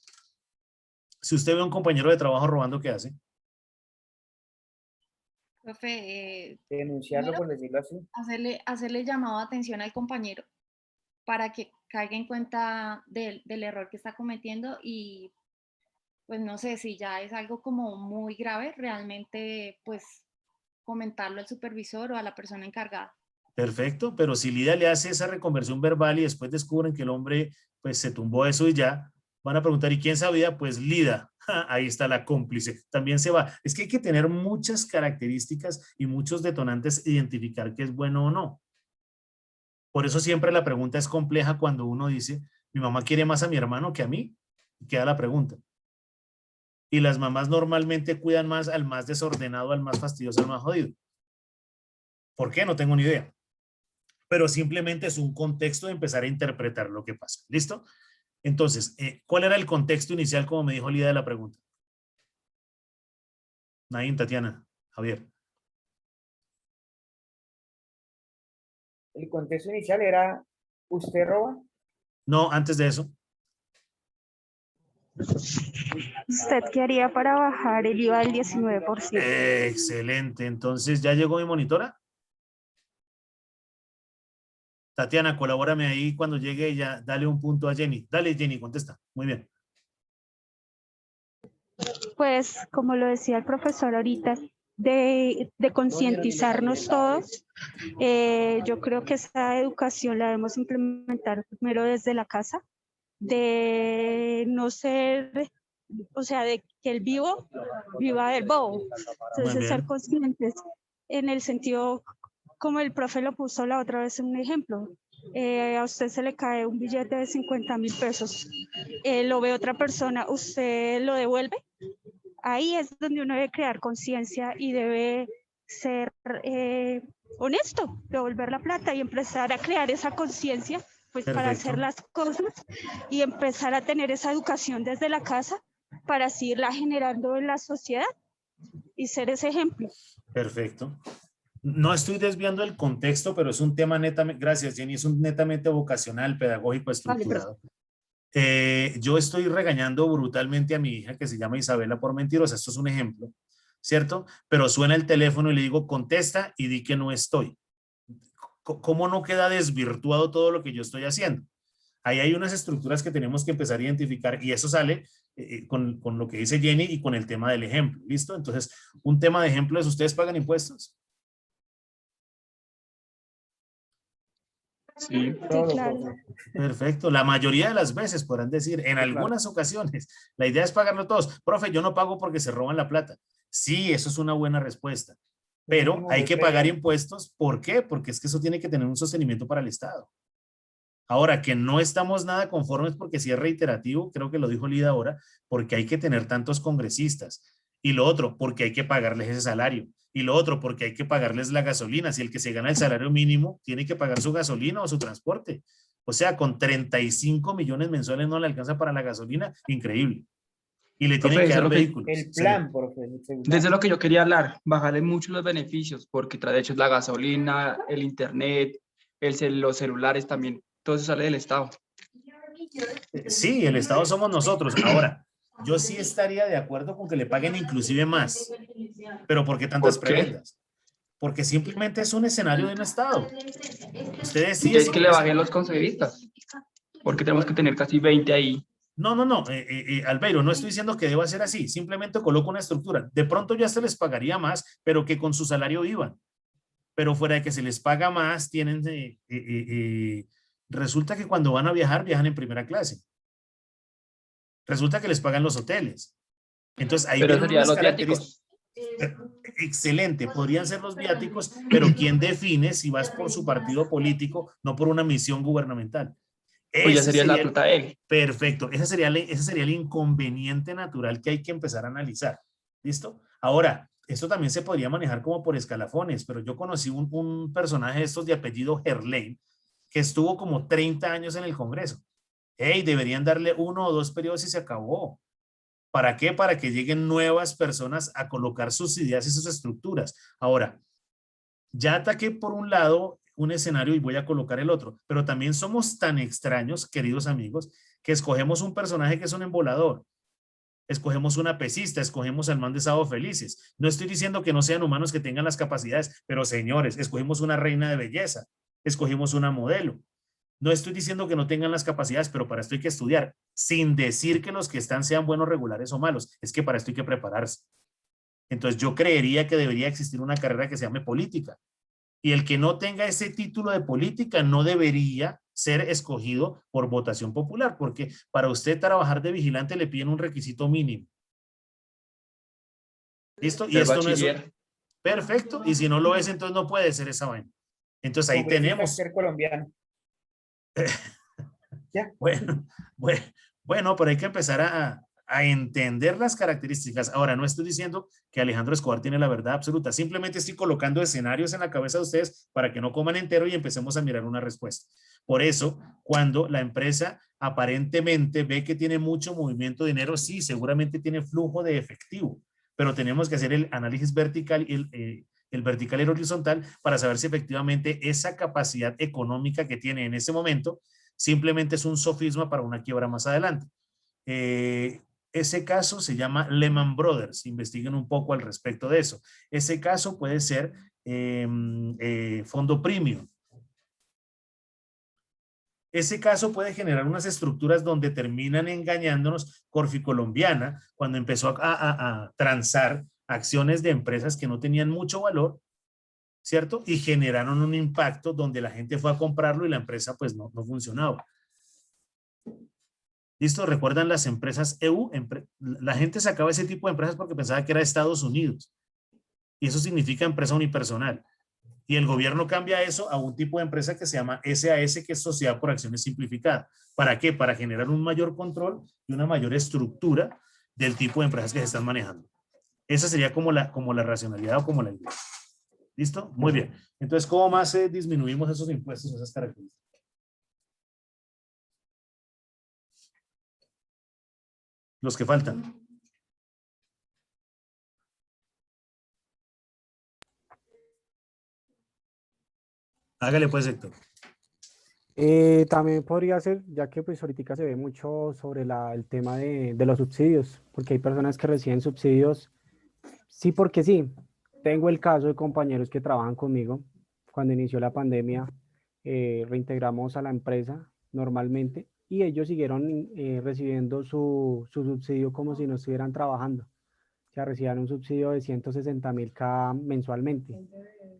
S2: Si usted ve a un compañero de trabajo robando, ¿qué hace?
S3: Profe,
S5: Denunciarlo,
S3: primero,
S5: por decirlo así.
S3: hacerle llamado de atención al compañero para que caiga en cuenta del error que está cometiendo y pues no sé si ya es algo como muy grave, realmente pues comentarlo al supervisor o a la persona encargada.
S2: Perfecto, pero si Lida le hace esa reconversión verbal y después descubren que el hombre pues se tumbó eso y ya, van a preguntar, ¿y quién sabía? Pues Lida, ahí está la cómplice, también se va. Es que hay que tener muchas características y muchos detonantes, identificar qué es bueno o no. Por eso siempre la pregunta es compleja cuando uno dice, mi mamá quiere más a mi hermano que a mí, y queda la pregunta. Y las mamás normalmente cuidan más al más desordenado, al más fastidioso, al más jodido. ¿Por qué? No tengo ni idea. Pero simplemente es un contexto de empezar a interpretar lo que pasa. ¿Listo? Entonces, ¿cuál era el contexto inicial, como me dijo Lida, de la pregunta? Naín, Tatiana, Javier.
S5: El contexto inicial era, ¿usted roba?
S2: No, antes de eso.
S8: ¿Usted qué haría para bajar el IVA del 19%?
S2: Excelente. Entonces, ¿ya llegó mi monitora? Tatiana, colabórame ahí cuando llegue ella. Dale un punto a Jenny. Dale, Jenny, contesta. Muy bien.
S8: Pues, como lo decía el profesor ahorita, de concientizarnos todos, yo creo que esa educación la debemos implementar primero desde la casa, de no ser, o sea, de que el vivo viva del bobo. Entonces, ser conscientes en el sentido, como el profe lo puso la otra vez en un ejemplo. A usted se le cae un billete de 50.000 pesos, lo ve otra persona, ¿usted lo devuelve? Ahí es donde uno debe crear conciencia y debe ser honesto, devolver la plata y empezar a crear esa conciencia pues para hacer las cosas y empezar a tener esa educación desde la casa para así irla generando en la sociedad y ser ese ejemplo.
S2: Perfecto. No estoy desviando el contexto, pero es un tema netamente, gracias Jenny, es un netamente vocacional, pedagógico, estructurado. Yo estoy regañando brutalmente a mi hija que se llama Isabela por mentirosa, esto es un ejemplo, ¿cierto? Pero suena el teléfono y le digo, contesta y di que no estoy. ¿Cómo no queda desvirtuado todo lo que yo estoy haciendo? Ahí hay unas estructuras que tenemos que empezar a identificar y eso sale con lo que dice Jenny y con el tema del ejemplo, ¿listo? Entonces, un tema de ejemplo es, ¿ustedes pagan impuestos?
S5: Sí,
S8: claro.
S2: Perfecto. La mayoría de las veces podrán decir, en algunas ocasiones, la idea es pagarlo todos. Profe, yo no pago porque se roban la plata. Sí, eso es una buena respuesta. Pero hay que pagar impuestos. ¿Por qué? Porque es que eso tiene que tener un sostenimiento para el Estado. Ahora, que no estamos nada conformes porque si es reiterativo, creo que lo dijo Lida ahora, porque hay que tener tantos congresistas. Y lo otro, porque hay que pagarles ese salario. Y lo otro, porque hay que pagarles la gasolina. Si el que se gana el salario mínimo tiene que pagar su gasolina o su transporte. O sea, con 35 millones mensuales no le alcanza para la gasolina. Increíble. Y le tienen que dar vehículos.
S5: El plan, profe.
S9: Desde lo que yo quería hablar, bajarle mucho los beneficios, porque de hecho es la gasolina, el internet, los celulares también, todo eso sale del Estado.
S2: Sí, el Estado somos nosotros. Ahora, yo sí estaría de acuerdo con que le paguen inclusive más. Pero ¿por qué tantas prebendas? Porque simplemente es un escenario de un Estado. Ustedes sí.
S9: Y es que le bajen los consejeristas, porque tenemos que tener casi 20 ahí.
S2: No, Albeiro, no estoy diciendo que deba ser así, simplemente coloco una estructura. De pronto ya se les pagaría más, pero que con su salario vivan. Pero fuera de que se les paga más, tienen, resulta que cuando van a viajar, viajan en primera clase. Resulta que les pagan los hoteles. Entonces ahí
S9: pero serían los viáticos.
S2: Excelente, podrían ser los viáticos, pero ¿quién define si vas por su partido político, no por una misión gubernamental?
S9: Pues ya sería la plata de él.
S2: Perfecto, ese sería el inconveniente natural que hay que empezar a analizar. ¿Listo? Ahora, esto también se podría manejar como por escalafones, pero yo conocí un personaje de estos de apellido Gerlain que estuvo como 30 años en el Congreso. Hey, deberían darle 1 o 2 periodos y se acabó. ¿Para qué? Para que lleguen nuevas personas a colocar sus ideas y sus estructuras. Ahora, ya ataqué por un lado un escenario y voy a colocar el otro. Pero también somos tan extraños, queridos amigos, que escogemos un personaje que es un embolador. Escogemos una pesista, escogemos al man de Sábado Felices. No estoy diciendo que no sean humanos que tengan las capacidades, pero señores, escogimos una reina de belleza, escogimos una modelo. No estoy diciendo que no tengan las capacidades, pero para esto hay que estudiar, sin decir que los que están sean buenos, regulares o malos. Es que para esto hay que prepararse. Entonces yo creería que debería existir una carrera que se llame política. Y el que no tenga ese título de política no debería ser escogido por votación popular, porque para usted trabajar de vigilante le piden un requisito mínimo. ¿Listo? Y esto no es... Perfecto. Y si no lo es, entonces no puede ser esa vaina. Entonces ahí tenemos...
S5: Ser colombiano. ¿Ya?
S2: Bueno, pero hay que empezar a entender las características. Ahora, no estoy diciendo que Alejandro Escobar tiene la verdad absoluta. Simplemente estoy colocando escenarios en la cabeza de ustedes para que no coman entero y empecemos a mirar una respuesta. Por eso, cuando la empresa aparentemente ve que tiene mucho movimiento de dinero, sí, seguramente tiene flujo de efectivo, pero tenemos que hacer el análisis vertical y el vertical y el horizontal para saber si efectivamente esa capacidad económica que tiene en ese momento simplemente es un sofisma para una quiebra más adelante. Ese caso se llama Lehman Brothers. Investiguen un poco al respecto de eso. Ese caso puede ser fondo premium. Ese caso puede generar unas estructuras donde terminan engañándonos. Corficolombiana, cuando empezó a transar acciones de empresas que no tenían mucho valor, ¿cierto? Y generaron un impacto donde la gente fue a comprarlo y la empresa pues no funcionaba. ¿Listo? ¿Recuerdan las empresas EU? La gente sacaba ese tipo de empresas porque pensaba que era Estados Unidos. Y eso significa empresa unipersonal. Y el gobierno cambia eso a un tipo de empresa que se llama SAS, que es Sociedad por Acciones Simplificada. ¿Para qué? Para generar un mayor control y una mayor estructura del tipo de empresas que se están manejando. Esa sería como la racionalidad o como la idea. ¿Listo? Muy bien. Entonces, ¿cómo más disminuimos esos impuestos, esas características? Los que faltan. Hágale pues, Héctor.
S10: También podría ser, ya que pues ahorita se ve mucho sobre el tema de los subsidios, porque hay personas que reciben subsidios, sí porque sí. Tengo el caso de compañeros que trabajan conmigo. Cuando inició la pandemia, reintegramos a la empresa normalmente y ellos siguieron recibiendo su subsidio como si no estuvieran trabajando. O sea, recibían un subsidio de 160.000 cada mensualmente,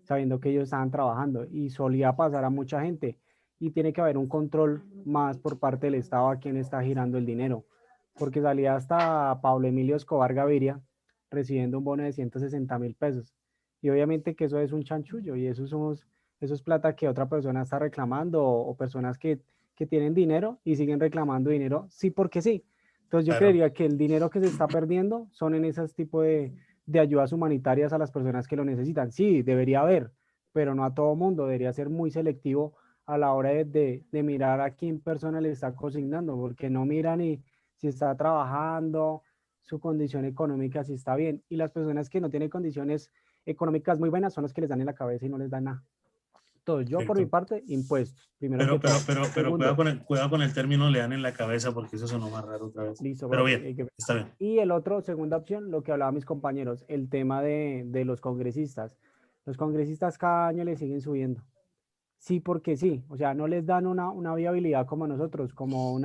S10: sabiendo que ellos estaban trabajando, y solía pasar a mucha gente, y tiene que haber un control más por parte del Estado a quién está girando el dinero, porque salía hasta Pablo Emilio Escobar Gaviria recibiendo un bono de 160.000 pesos, y obviamente que eso es un chanchullo, y eso es plata que otra persona está reclamando, o personas que tienen dinero y siguen reclamando dinero, sí porque sí. Entonces yo creería que el dinero que se está perdiendo son en esos tipos de ayudas humanitarias a las personas que lo necesitan. Sí, debería haber, pero no a todo mundo. Debería ser muy selectivo a la hora de mirar a quién persona le está consignando, porque no miran ni si está trabajando, su condición económica, si está bien. Y las personas que no tienen condiciones económicas muy buenas son las que les dan en la cabeza y no les dan nada. Entonces, yo por mi parte, impuestos. Primero
S2: pero cuidado con el término le dan en la cabeza, porque eso sonó más raro otra vez.
S10: Listo,
S2: pero bien, está bien.
S10: Y el otro, segunda opción, lo que hablaban mis compañeros, el tema de los congresistas. Los congresistas cada año le siguen subiendo. Sí, porque sí. O sea, no les dan una viabilidad como a nosotros, como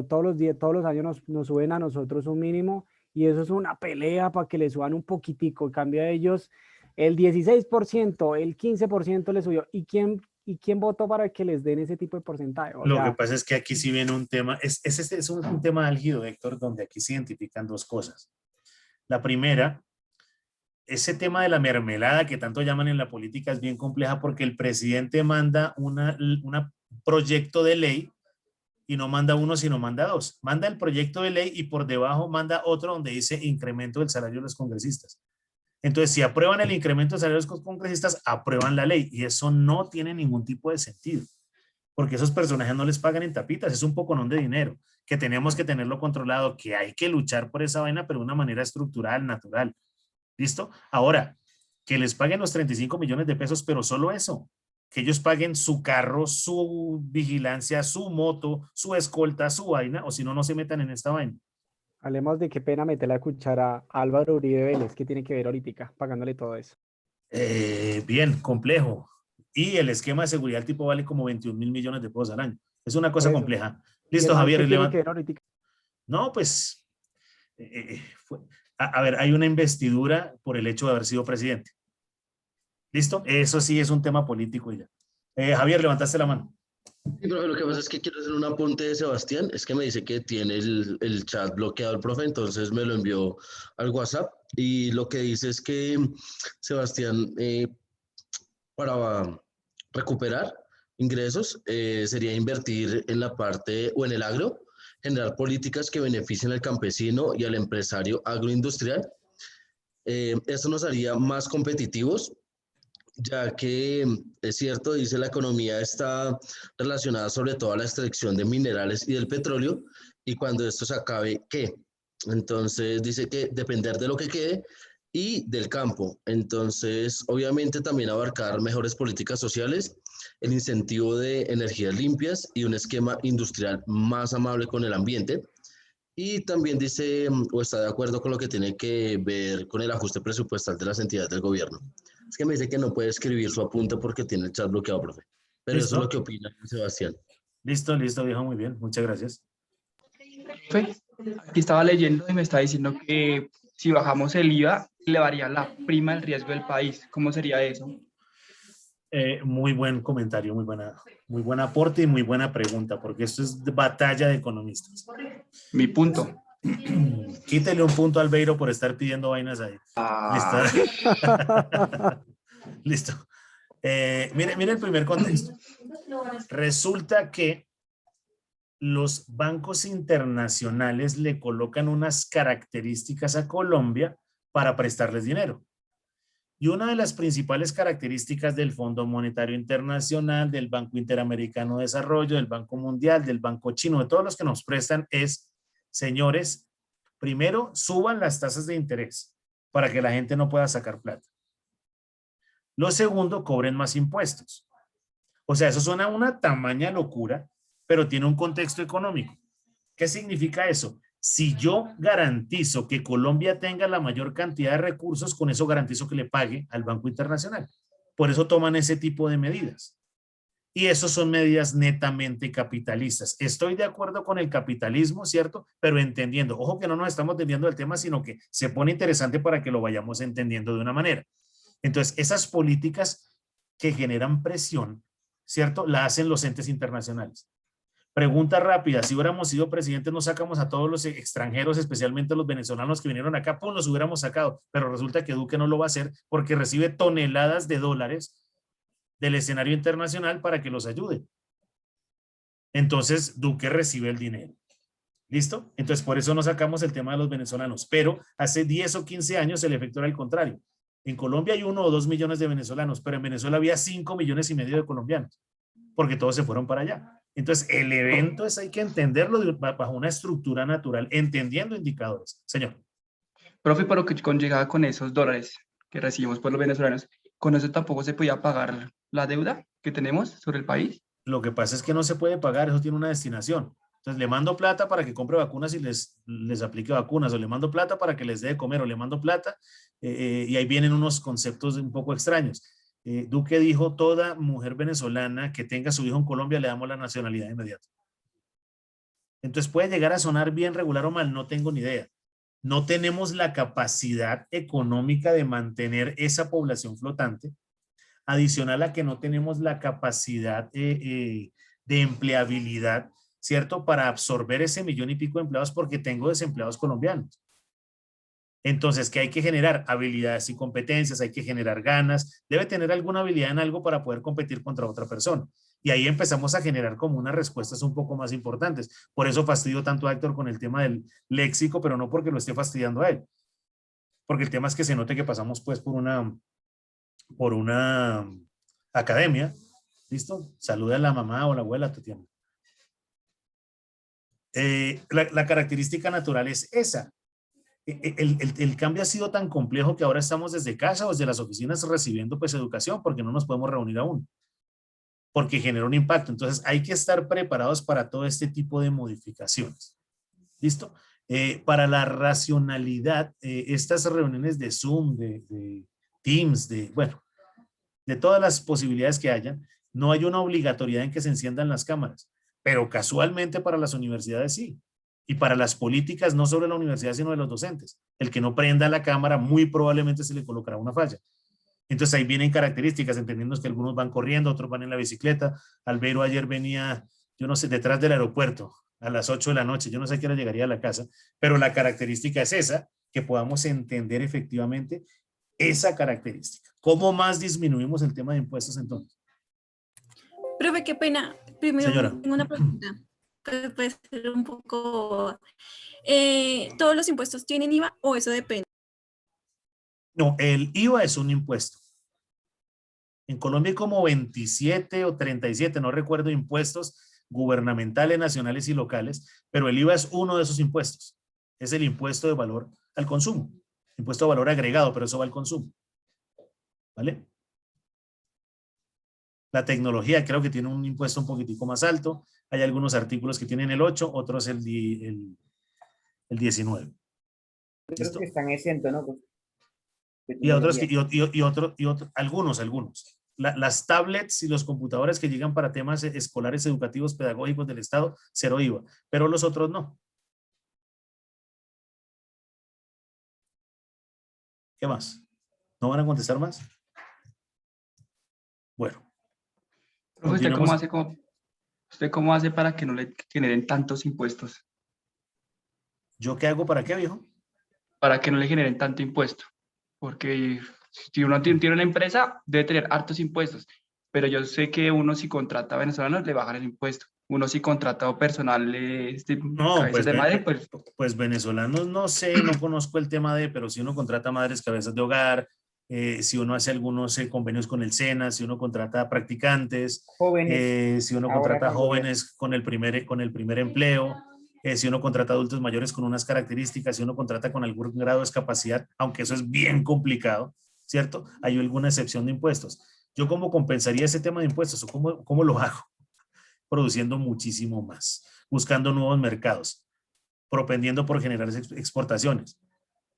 S10: todos los días, todos los años nos suben a nosotros un mínimo, y eso es una pelea para que le suban un poquitico. En cambio a ellos, el 16%, el 15% le subió. ¿Y quién votó para que les den ese tipo de porcentaje?
S2: Lo que pasa es que aquí sí viene un tema, es un tema álgido, Héctor, donde aquí se identifican dos cosas. La primera, ese tema de la mermelada que tanto llaman en la política es bien compleja, porque el presidente manda un proyecto de ley y no manda uno, sino manda dos. Manda el proyecto de ley y por debajo manda otro donde dice incremento del salario de los congresistas. Entonces, si aprueban el incremento de salarios de los congresistas, aprueban la ley, y eso no tiene ningún tipo de sentido, porque esos personajes no les pagan en tapitas, es un poconón de dinero, que tenemos que tenerlo controlado, que hay que luchar por esa vaina, pero de una manera estructural, natural. ¿Listo? Ahora, que les paguen los 35 millones de pesos, pero solo eso, que ellos paguen su carro, su vigilancia, su moto, su escolta, su vaina, o si no, no se metan en esta vaina.
S10: Hablemos de qué pena meter la cuchara a Álvaro Uribe Vélez, que tiene que ver ahorita, pagándole todo eso.
S2: Bien, complejo. Y el esquema de seguridad del tipo vale como 21 mil millones de pesos al año. Es una cosa compleja. Listo, Javier.
S10: ¿Qué tiene que ver ahorita?
S2: No, pues, a ver, hay una investidura por el hecho de haber sido presidente. ¿Listo? Eso sí es un tema político ya. Javier, levantaste la mano.
S4: Sí, profe, lo que pasa es que quiero hacer un apunte de Sebastián. Es que me dice que tiene el chat bloqueado el profe, entonces me lo envió al WhatsApp. Y lo que dice es que Sebastián, para recuperar ingresos, sería invertir en la parte o en el agro, generar políticas que beneficien al campesino y al empresario agroindustrial. Esto nos haría más competitivos, ya que es cierto, dice, la economía está relacionada sobre todo a la extracción de minerales y del petróleo, y cuando esto se acabe, ¿qué? Entonces dice que depender de lo que quede y del campo. Entonces, obviamente también abarcar mejores políticas sociales, el incentivo de energías limpias y un esquema industrial más amable con el ambiente. Y también dice, o está de acuerdo con lo que tiene que ver con el ajuste presupuestal de las entidades del gobierno. Es que me dice que no puede escribir su apunte porque tiene el chat bloqueado, profe. Pero
S2: ¿Listo?
S4: eso es lo que opina Sebastián.
S2: Listo, listo, viejo, muy bien. Muchas gracias.
S9: Aquí estaba leyendo y me está diciendo que si bajamos el IVA, le varía la prima del riesgo del país. ¿Cómo sería eso?
S2: Muy buen comentario, muy buen aporte y muy buena pregunta, porque esto es batalla de economistas.
S9: Mi punto.
S2: Quítele un punto al Beiro por estar pidiendo vainas ahí. Listo. Listo. Mire el primer contexto. Resulta que los bancos internacionales le colocan unas características a Colombia para prestarles dinero. Y una de las principales características del Fondo Monetario Internacional, del Banco Interamericano de Desarrollo, del Banco Mundial, del Banco Chino, de todos los que nos prestan es, señores, primero suban las tasas de interés para que la gente no pueda sacar plata. Lo segundo, cobren más impuestos. O sea, eso suena a una tamaña locura, pero tiene un contexto económico. ¿Qué significa eso? Si yo garantizo que Colombia tenga la mayor cantidad de recursos, con eso garantizo que le pague al Banco Internacional. Por eso toman ese tipo de medidas. Y eso son medidas netamente capitalistas. Estoy de acuerdo con el capitalismo, ¿cierto? Pero entendiendo, ojo que no nos estamos desviando del tema, sino que se pone interesante para que lo vayamos entendiendo de una manera. Entonces, esas políticas que generan presión, ¿cierto? La hacen los entes internacionales. Pregunta rápida, si hubiéramos sido presidentes, nos sacamos a todos los extranjeros, especialmente los venezolanos que vinieron acá, pues los hubiéramos sacado, pero resulta que Duque no lo va a hacer porque recibe toneladas de dólares del escenario internacional para que los ayude. Entonces, Duque recibe el dinero. ¿Listo? Entonces, por eso no sacamos el tema de los venezolanos, pero hace 10 o 15 años el efecto era el contrario. En Colombia hay 1 o 2 millones de venezolanos, pero en Venezuela había 5,5 millones de colombianos, porque todos se fueron para allá. Entonces, el evento hay que entenderlo bajo una estructura natural, entendiendo indicadores. Señor.
S9: Profe, pero que conllevaba con esos dólares que recibimos por los venezolanos, ¿con eso tampoco se podía pagar la deuda que tenemos sobre el país?
S2: Lo que pasa es que no se puede pagar, eso tiene una destinación. Entonces, le mando plata para que compre vacunas y les aplique vacunas, o le mando plata para que les dé de comer, o le mando plata, y ahí vienen unos conceptos un poco extraños. Duque dijo, toda mujer venezolana que tenga su hijo en Colombia le damos la nacionalidad inmediata. Entonces puede llegar a sonar bien, regular o mal, no tengo ni idea. No tenemos la capacidad económica de mantener esa población flotante, adicional a que no tenemos la capacidad de empleabilidad, ¿cierto? Para absorber ese 1,5 millones de empleados porque tengo desempleados colombianos. Entonces, ¿qué hay que generar? Habilidades y competencias, hay que generar ganas, debe tener alguna habilidad en algo para poder competir contra otra persona. Y ahí empezamos a generar como unas respuestas un poco más importantes. Por eso fastidio tanto a Héctor con el tema del léxico, pero no porque lo esté fastidiando a él. Porque el tema es que se note que pasamos pues por una academia. ¿Listo? Saluda a la mamá o la abuela, Tatiana. La característica natural es esa. el cambio ha sido tan complejo que ahora estamos desde casa o desde las oficinas recibiendo pues educación porque no nos podemos reunir aún, porque genera un impacto. Entonces hay que estar preparados para todo este tipo de modificaciones. ¿Listo? Para la racionalidad, estas reuniones de Zoom, de Teams, bueno, de todas las posibilidades que hayan, no hay una obligatoriedad en que se enciendan las cámaras, pero casualmente para las universidades sí. Y para las políticas, no solo de la universidad, sino de los docentes. El que no prenda la cámara, muy probablemente se le colocará una falla. Entonces ahí vienen características, entendiendo que algunos van corriendo, otros van en la bicicleta. Albeiro ayer venía, yo no sé, detrás del aeropuerto a las 8 de la noche, yo no sé a qué hora llegaría a la casa, pero la característica es esa, que podamos entender efectivamente esa característica. ¿Cómo más disminuimos el tema de impuestos entonces?
S7: Profe, qué pena. Primero
S2: Señora.
S7: tengo una pregunta. Puede ser un poco... ¿todos los impuestos tienen IVA o eso depende?
S2: No, el IVA es un impuesto. En Colombia hay como 27 o 37, no recuerdo, impuestos gubernamentales, nacionales y locales, pero el IVA es uno de esos impuestos. Es el impuesto de valor al consumo. Impuesto de valor agregado, pero eso va al consumo. ¿Vale? La tecnología creo que tiene un impuesto un poquitico más alto. Hay algunos artículos que tienen el 8, otros el 19.
S5: Creo que están exentos, ¿no?
S2: Y otros, algunos. Las tablets y los computadores que llegan para temas escolares, educativos, pedagógicos del Estado, cero IVA, pero los otros no. ¿Qué más? ¿No van a contestar más? Bueno.
S9: ¿Usted cómo hace para que no le generen tantos impuestos?
S2: ¿Yo qué hago para qué, viejo?
S9: Para que no le generen tanto impuesto. Porque si uno tiene una empresa, debe tener hartos impuestos. Pero yo sé que uno si contrata a venezolanos, le bajan el impuesto. Uno si contrata personal
S2: no, pues,
S9: de madre,
S2: pues venezolanos no sé, no conozco el tema pero si uno contrata madres cabezas de hogar, si uno hace algunos convenios con el SENA, si uno contrata practicantes,
S5: jóvenes,
S2: si uno contrata jóvenes con el primer empleo, si uno contrata adultos mayores con unas características, si uno contrata con algún grado de discapacidad, aunque eso es bien complicado, ¿cierto? Hay alguna excepción de impuestos. ¿Yo cómo compensaría ese tema de impuestos o cómo lo hago? Produciendo muchísimo más, buscando nuevos mercados, propendiendo por generar exportaciones,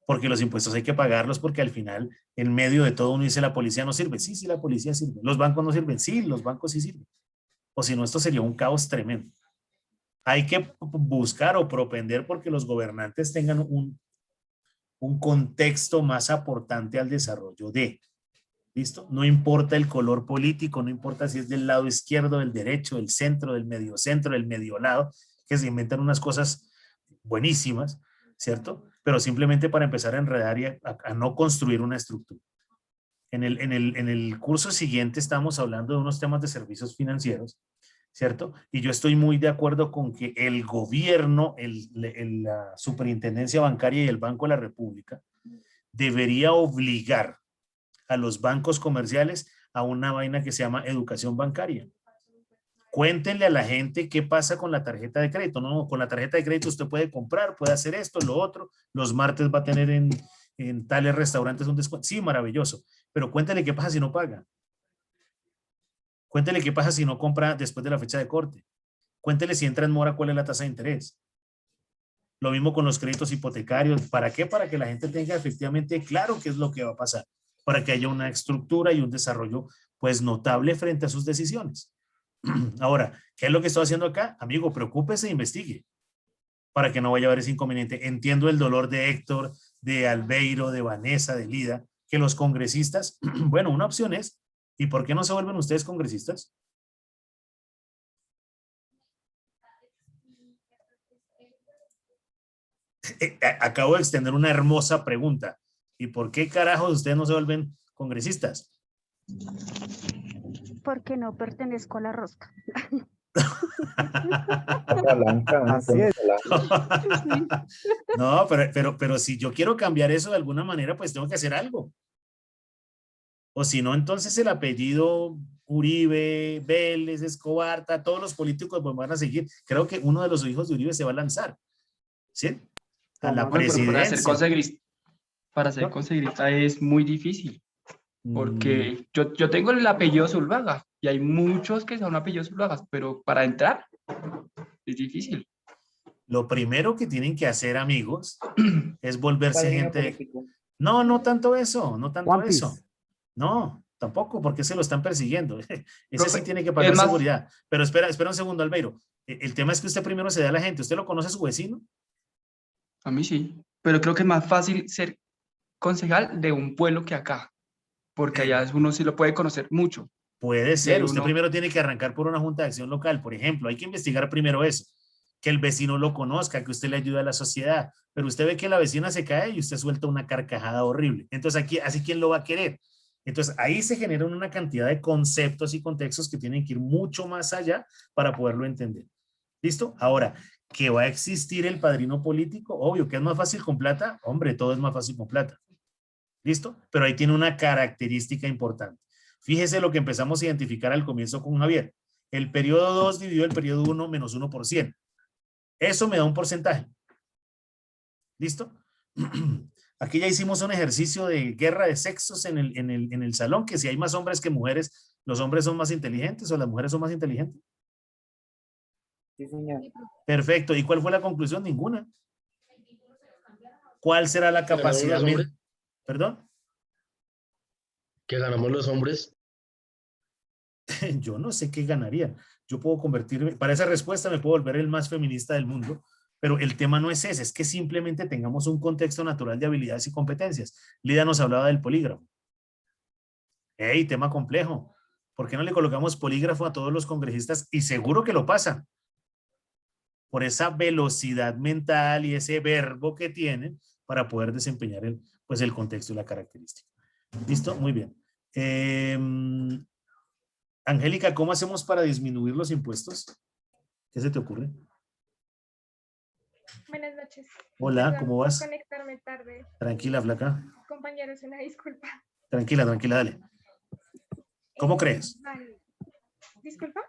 S2: porque los impuestos hay que pagarlos porque al final, en medio de todo uno dice la policía no sirve. Sí, sí, la policía sirve. Los bancos no sirven. Sí, los bancos sí sirven. O si no, esto sería un caos tremendo. Hay que buscar o propender porque los gobernantes tengan un contexto más aportante al desarrollo de... ¿Listo? No importa el color político, no importa si es del lado izquierdo, del derecho, del centro, del medio centro, del medio lado, que se inventan unas cosas buenísimas, ¿cierto? Pero simplemente para empezar a enredar y a no construir una estructura. En el curso siguiente estamos hablando de unos temas de servicios financieros, ¿cierto? Y yo estoy muy de acuerdo con que el gobierno, la superintendencia bancaria y el Banco de la República debería obligar a los bancos comerciales a una vaina que se llama educación bancaria. Cuéntenle a la gente qué pasa con la tarjeta de crédito. No, con la tarjeta de crédito usted puede comprar, puede hacer esto, lo otro. Los martes va a tener en tales restaurantes un descuento. Sí, maravilloso. Pero cuéntele qué pasa si no paga. Cuéntele qué pasa si no compra después de la fecha de corte. Cuéntele si entra en mora cuál es la tasa de interés. Lo mismo con los créditos hipotecarios. ¿Para qué? Para que la gente tenga efectivamente claro qué es lo que va a pasar. Para que haya una estructura y un desarrollo pues notable frente a sus decisiones. Ahora, ¿qué es lo que estoy haciendo acá? Amigo, preocúpese e investigue para que no vaya a haber ese inconveniente. Entiendo el dolor de Héctor, de Albeiro, de Vanessa, de Lida, que los congresistas, bueno, una opción es, ¿y por qué no se vuelven ustedes congresistas? Acabo de extender una hermosa pregunta. ¿Y por qué carajos ustedes no se vuelven congresistas?
S8: Porque no pertenezco a la rosca.
S10: Así es.
S2: No, pero si yo quiero cambiar eso de alguna manera, pues tengo que hacer algo. O si no, entonces el apellido Uribe, Vélez, Escobar, todos los políticos pues van a seguir. Creo que uno de los hijos de Uribe se va a lanzar. ¿Sí? a la
S10: Tomás,
S9: Bueno, pero
S2: presidencia.
S9: para ser
S10: No.
S9: consejerista es muy difícil,
S2: Mm,
S9: porque yo tengo el apellido Zuluaga y hay muchos que son apellidos Zuluagas, pero para entrar es difícil.
S2: Lo primero que tienen que hacer, amigos, es volverse
S5: Padrino
S2: gente.
S5: político.
S2: No, no tanto eso, no tanto
S10: One
S2: eso.
S10: Piece.
S2: No, tampoco, porque se lo están persiguiendo. Ese sí
S9: Profe,
S2: tiene que
S9: es
S2: pagar
S9: más,
S2: seguridad. Pero espera un segundo, Albeiro. El tema es que usted primero se da a la gente. ¿Usted lo conoce a su vecino?
S9: a mí sí, pero creo que es más fácil ser concejal de un pueblo que acá, porque allá uno sí lo puede conocer mucho.
S2: Puede
S9: Y ahí
S2: ser. Usted
S9: uno,
S2: primero tiene que arrancar por una junta de acción local. Por ejemplo, hay que investigar primero eso. Que el vecino lo conozca, que usted le ayude a la sociedad. Pero usted ve que la vecina se cae y usted suelta una carcajada horrible. Entonces, aquí, así, ¿quién lo va a querer? Entonces, ahí se generan una cantidad de conceptos y contextos que tienen que ir mucho más allá para poderlo entender. ¿Listo? Ahora, ¿que va a existir el padrino político? Obvio, que es más fácil con plata. Hombre, todo es más fácil con plata. ¿Listo? Pero ahí tiene una característica importante. Fíjese lo que empezamos a identificar al comienzo con Javier. El periodo 2 dividido el periodo 1 menos 1%. Eso me da un porcentaje. ¿Listo? Aquí ya hicimos un ejercicio de guerra de sexos en el salón, que si hay más hombres que mujeres, ¿los hombres son más inteligentes o las mujeres son más inteligentes?
S5: Sí, señor.
S2: Perfecto. ¿Y cuál fue la conclusión? Ninguna. ¿Cuál será la
S4: ¿Que ganamos
S2: capacidad?
S4: los hombres?
S2: ¿Perdón?
S4: ¿Que ganamos los hombres?
S2: Yo no sé qué ganaría. Yo puedo convertirme, para esa respuesta me puedo volver el más feminista del mundo, pero el tema no es ese, es que simplemente tengamos un contexto natural de habilidades y competencias. Lida nos hablaba del polígrafo. ¡Ey, tema complejo! ¿Por qué no le colocamos polígrafo a todos los congresistas? Y seguro que lo pasan. Por esa velocidad mental y ese verbo que tienen para poder desempeñar pues el contexto y la característica. ¿Listo? Muy bien. Angélica, ¿cómo hacemos para disminuir los impuestos? ¿Qué se te ocurre?
S11: Buenas noches.
S2: Hola,
S11: Perdón
S2: ¿cómo
S11: por
S2: vas?
S11: conectarme tarde.
S2: Tranquila, flaca.
S11: Compañeros, una disculpa.
S2: Tranquila, dale. ¿Cómo crees?
S11: Vale. ¿Disculpa?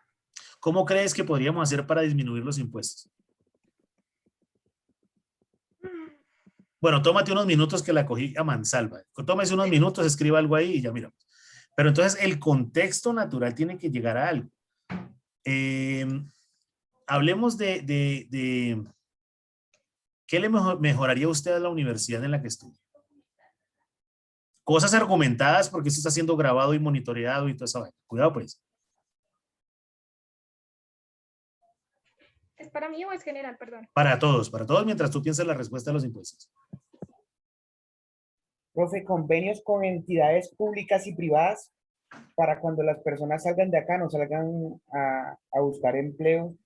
S2: ¿Cómo crees que podríamos hacer para disminuir los impuestos? Bueno, tómate unos minutos que la cogí a mansalva. Tómese unos minutos, escriba algo ahí y ya miramos. Pero entonces el contexto natural tiene que llegar a algo. Hablemos de ¿qué le mejoraría usted a la universidad en la que estudia? Cosas argumentadas porque esto está siendo grabado y monitoreado y toda esa vaina. Cuidado pues.
S11: ¿Es para mí o es general? Perdón.
S2: Para todos mientras tú piensas la respuesta a los impuestos.
S5: Profe, convenios con entidades públicas y privadas para cuando las personas salgan de acá, no salgan a buscar empleo.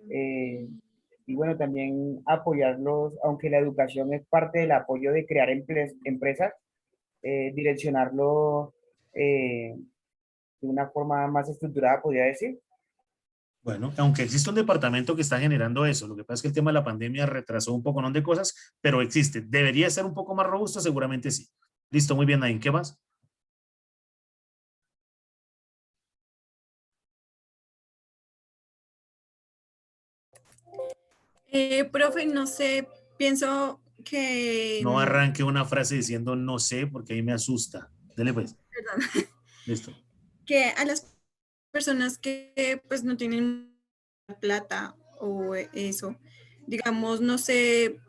S5: Y bueno, también apoyarlos, aunque la educación es parte del apoyo de crear empresas, direccionarlo de una forma más estructurada, podría decir.
S2: Bueno, aunque existe un departamento que está generando eso, lo que pasa es que el tema de la pandemia retrasó un poco, ¿no? De cosas, pero existe. ¿Debería ser un poco más robusto? Seguramente sí. Listo, muy bien, Nain. ¿Qué más?
S7: Profe, no sé, pienso que...
S2: No arranque una frase diciendo no sé, porque ahí me asusta. Dele pues.
S7: Perdón.
S2: Listo.
S7: Que a las personas que pues no tienen plata o eso, digamos, no sé,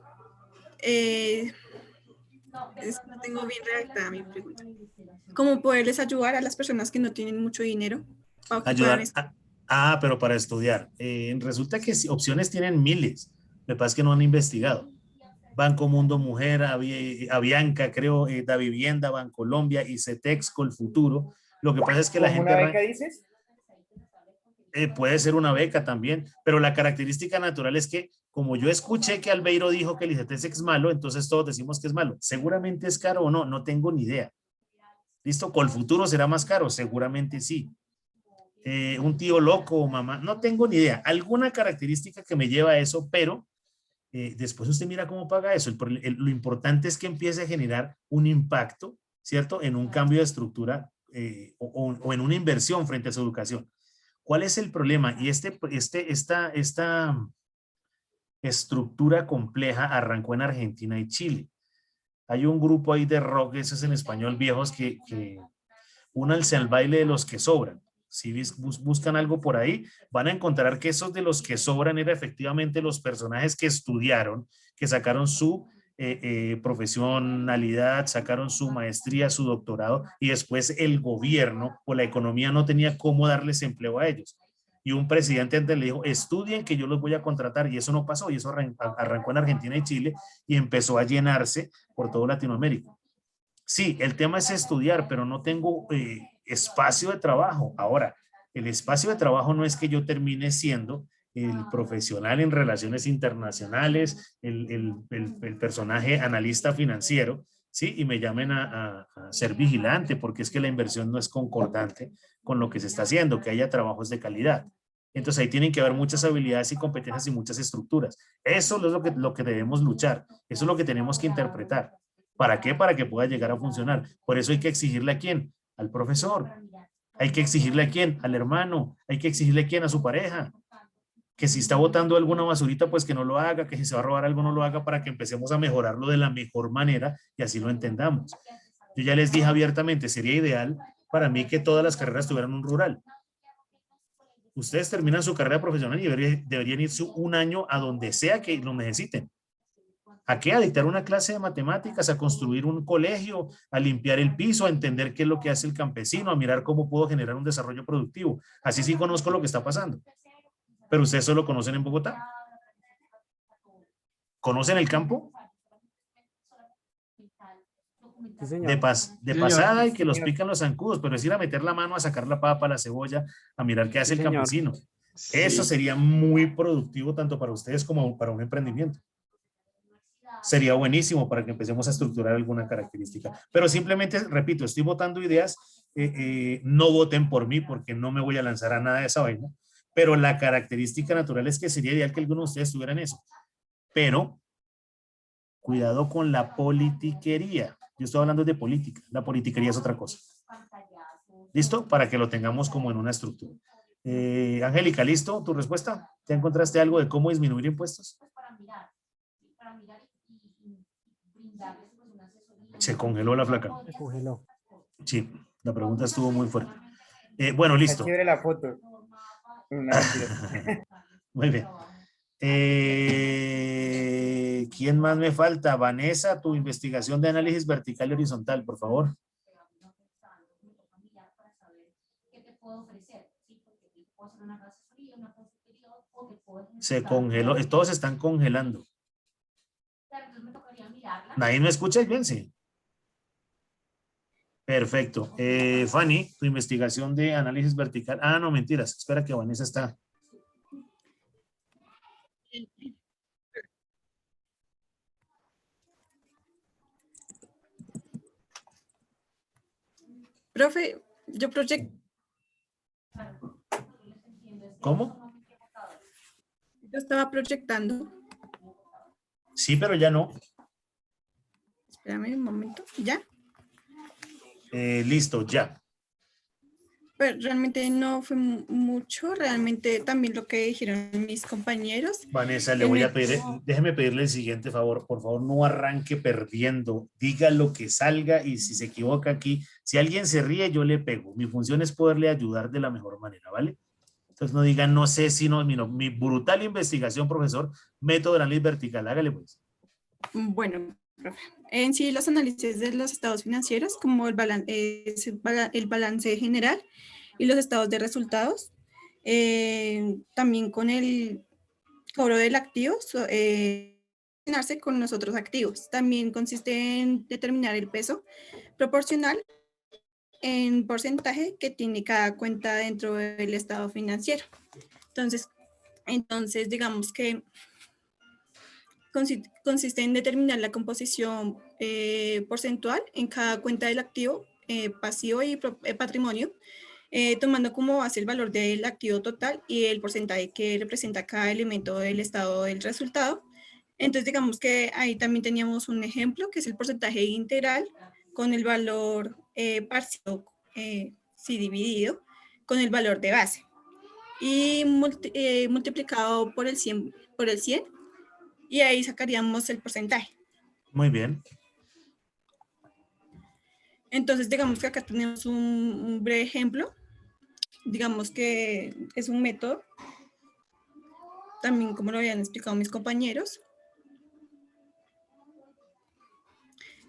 S7: no tengo bien redactada mi pregunta. ¿Cómo poderles ayudar a las personas que no tienen mucho dinero para que puedan
S2: Ayudar. Pero para estudiar. Resulta que opciones tienen miles. Me pasa que no han investigado. Banco Mundo Mujer, Avianca, creo, Da Vivienda, Bancolombia, ICETEX, Colfuturo. Lo que pasa es que la
S5: ¿Como
S2: gente...
S5: una beca dices?
S2: Puede ser una beca también, pero la característica natural es que, como yo escuché que Albeiro dijo que el ICETEX es malo, entonces todos decimos que es malo. Seguramente es caro o no, no tengo ni idea. ¿Listo? ¿Colfuturo será más caro? Seguramente sí. Un tío loco o mamá, no tengo ni idea. Alguna característica que me lleva a eso, pero después usted mira cómo paga eso. Lo importante es que empiece a generar un impacto, ¿cierto? En un cambio de estructura o en una inversión frente a su educación. ¿Cuál es el problema? Y este estructura compleja arrancó en Argentina y Chile. Hay un grupo ahí de rock, eso es en español, viejos, que únanse al baile de los que sobran. Si buscan algo por ahí, van a encontrar que esos de los que sobran eran efectivamente los personajes que estudiaron, que sacaron su profesionalidad, sacaron su maestría, su doctorado, y después el gobierno o la economía no tenía cómo darles empleo a ellos. Y un presidente antes le dijo, estudien que yo los voy a contratar, y eso no pasó, y eso arrancó en Argentina y Chile, y empezó a llenarse por toda Latinoamérica. Sí, el tema es estudiar, pero no tengo espacio de trabajo. Ahora, el espacio de trabajo no es que yo termine siendo el profesional en relaciones internacionales, el personaje analista financiero, ¿sí? Y me llamen a ser vigilante, porque es que la inversión no es concordante con lo que se está haciendo, que haya trabajos de calidad. Entonces ahí tienen que haber muchas habilidades y competencias y muchas estructuras. Eso es lo que debemos luchar, eso es lo que tenemos que interpretar. ¿Para qué? Para que pueda llegar a funcionar. Por eso hay que exigirle a quién, al profesor. Hay que exigirle a quién, al hermano. Hay que exigirle a quién, a su pareja. Que si está botando alguna basurita, pues que no lo haga, que si se va a robar algo, no lo haga, para que empecemos a mejorarlo de la mejor manera y así lo entendamos. Yo ya les dije abiertamente, sería ideal para mí que todas las carreras tuvieran un rural. Ustedes terminan su carrera profesional y deberían irse un año a donde sea que lo necesiten. ¿A qué? A dictar una clase de matemáticas, a construir un colegio, a limpiar el piso, a entender qué es lo que hace el campesino, a mirar cómo puedo generar un desarrollo productivo. Así sí conozco lo que está pasando. Pero ustedes solo conocen en Bogotá. ¿Conocen el campo?
S10: Sí, señor.
S2: De pasada y que los pican los zancudos, pero es ir a meter la mano a sacar la papa, la cebolla, a mirar qué hace el campesino. Eso sería muy productivo tanto para ustedes como para un emprendimiento. Sería buenísimo para que empecemos a estructurar alguna característica. Pero simplemente, repito, estoy votando ideas, no voten por mí porque no me voy a lanzar a nada de esa vaina, pero la característica natural es que sería ideal que alguno de ustedes estuviera en eso. Pero, cuidado con la politiquería. Yo estoy hablando de política, la politiquería es otra cosa. ¿Listo? Para que lo tengamos como en una estructura. Angélica, ¿listo? ¿Tu respuesta? ¿Ya encontraste algo de cómo disminuir impuestos? Se congeló la flaca.
S10: Se congeló.
S2: Sí, la pregunta estuvo muy fuerte. Bueno, listo.
S5: Está chévere la foto.
S2: Muy bien. ¿Quién más me falta? Vanessa, tu investigación de análisis vertical y horizontal, por favor. Se congeló, todos están congelando. ¿Nadie me escucha bien? Sí. Perfecto. Fanny, tu investigación de análisis vertical. Ah, no, mentiras. Espera que Vanessa está.
S7: Profe, yo proyecto.
S2: ¿Cómo?
S7: Yo estaba proyectando.
S2: Sí, pero ya no.
S7: Espérame un momento. ¿Ya?
S2: Listo, ya.
S7: Pero realmente no fue mucho, realmente también lo que dijeron mis compañeros.
S2: Vanessa, le voy a pedir, déjeme pedirle el siguiente favor, por favor no arranque perdiendo, diga lo que salga y si se equivoca aquí, si alguien se ríe yo le pego, mi función es poderle ayudar de la mejor manera, ¿vale? Entonces no digan no sé si no, mi brutal investigación, profesor, método de análisis vertical, hágale pues.
S7: Bueno, profe, en sí los análisis de los estados financieros como el balance general y los estados de resultados, también con el cobro del activo, relacionarse con los otros activos. También consiste en determinar el peso proporcional en porcentaje que tiene cada cuenta dentro del estado financiero. Entonces digamos que consiste en determinar la composición porcentual en cada cuenta del activo, pasivo y patrimonio, tomando como base el valor del activo total y el porcentaje que representa cada elemento del estado del resultado. Entonces digamos que ahí también teníamos un ejemplo que es el porcentaje integral con el valor parcial, sí, dividido con el valor de base y multiplicado por el 100, y ahí sacaríamos el porcentaje.
S2: Muy bien.
S7: Entonces, digamos que acá tenemos un breve ejemplo. Digamos que es un método, también como lo habían explicado mis compañeros.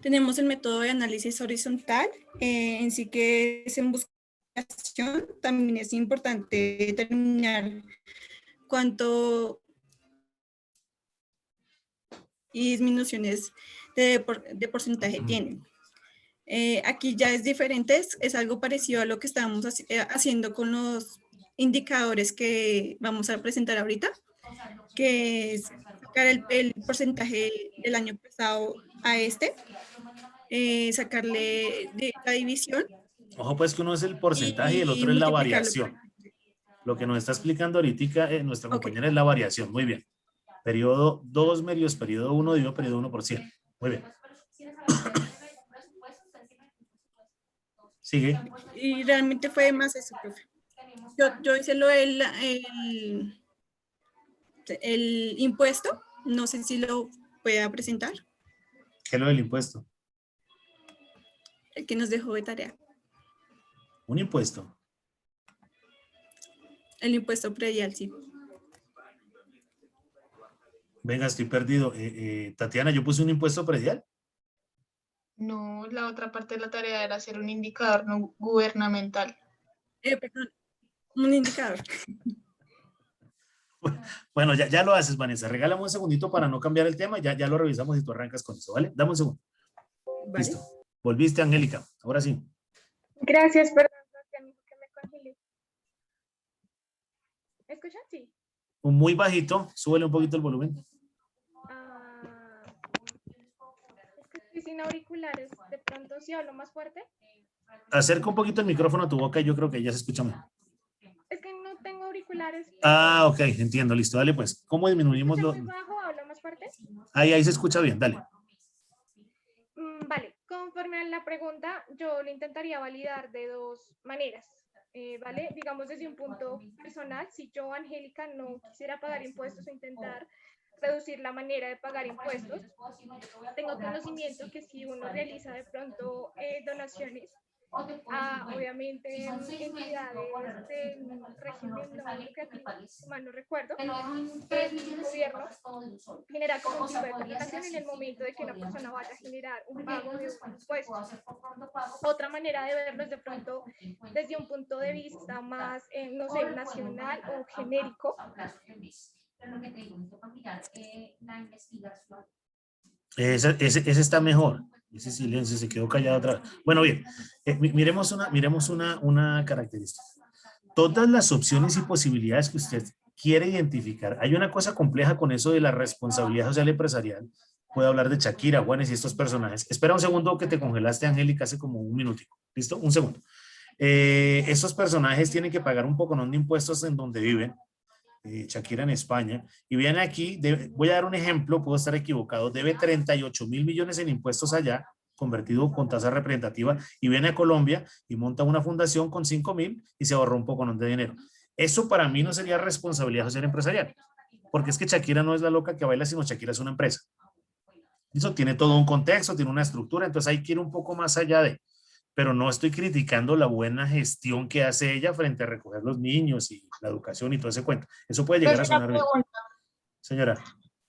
S7: Tenemos el método de análisis horizontal, en sí que es en buscación. También es importante determinar cuánto y disminuciones de porcentaje tienen. Aquí ya es diferente, es algo parecido a lo que estábamos haciendo con los indicadores que vamos a presentar ahorita, que es sacar el porcentaje del año pasado a este, sacarle la división.
S2: Ojo pues que uno es el porcentaje y el otro es la variación. Lo que nos está explicando ahorita nuestra compañera es la variación. Muy bien. Periodo 2 medios periodo 1 dividido periodo 1 por 100. Muy bien. Sigue.
S7: Y realmente fue más eso, profe. Yo hice lo del el impuesto. No sé si lo pueda presentar.
S2: ¿Qué es lo del impuesto?
S7: El que nos dejó de tarea.
S2: Un impuesto.
S7: El impuesto predial, sí.
S2: Venga, estoy perdido. Tatiana, yo puse un impuesto predial.
S6: No, la otra parte de la tarea era hacer un indicador no gubernamental.
S7: Perdón, un indicador.
S2: Bueno, ya lo haces, Vanessa. Regálame un segundito para no cambiar el tema. Ya lo revisamos y tú arrancas con eso, ¿vale? Dame un segundo.
S7: Vale.
S2: Listo. Volviste, Angélica. Ahora sí.
S11: Gracias, perdón, que me congelé. ¿Me escuchan? Sí.
S2: Muy bajito. Súbele un poquito el volumen.
S11: Es que estoy sin auriculares. De pronto, si hablo más fuerte.
S2: Acerca un poquito el micrófono a tu boca y yo creo que ya se escucha mejor.
S11: Es que no tengo auriculares.
S2: Ah, ok, entiendo, listo. Dale pues. ¿Cómo disminuimos lo...?
S11: ¿Más bajo? ¿Hablo más fuerte?
S2: Ahí se escucha bien, dale.
S11: Vale, conforme a la pregunta, yo lo intentaría validar de dos maneras, ¿vale? Digamos desde un punto personal, si yo, Angélica, no quisiera pagar impuestos o intentar reducir la manera de pagar impuestos, tengo conocimiento que si uno realiza de pronto donaciones a, obviamente, entidades del régimen no lucrativo, si mal no recuerdo, el gobierno genera como un tipo de comunicación en el momento de que una persona vaya a generar un pago de un impuesto. Otra manera de verlo es de pronto desde un punto de vista más, no sé, nacional o genérico.
S2: Ese está mejor. Ese silencio se quedó callado otra vez. Bueno, bien. Miremos una característica. Todas las opciones y posibilidades que usted quiere identificar. Hay una cosa compleja con eso de la responsabilidad social empresarial. Puedo hablar de Shakira, Juanes y estos personajes. Espera un segundo que te congelaste, Angélica, hace como un minutico. ¿Listo? Un segundo. Estos personajes tienen que pagar un poconón de impuestos en donde viven. Shakira en España, y viene aquí, voy a dar un ejemplo, puedo estar equivocado, debe 38.000 millones en impuestos allá, convertido con tasa representativa, y viene a Colombia y monta una fundación con 5.000 y se ahorró un poco de dinero. Eso para mí no sería responsabilidad social empresarial, porque es que Shakira no es la loca que baila, sino Shakira es una empresa. Eso tiene todo un contexto, tiene una estructura, entonces hay que ir un poco más allá de... Pero no estoy criticando la buena gestión que hace ella frente a recoger los niños y la educación y todo ese cuento. Eso puede llegar a sonar bien. Señora.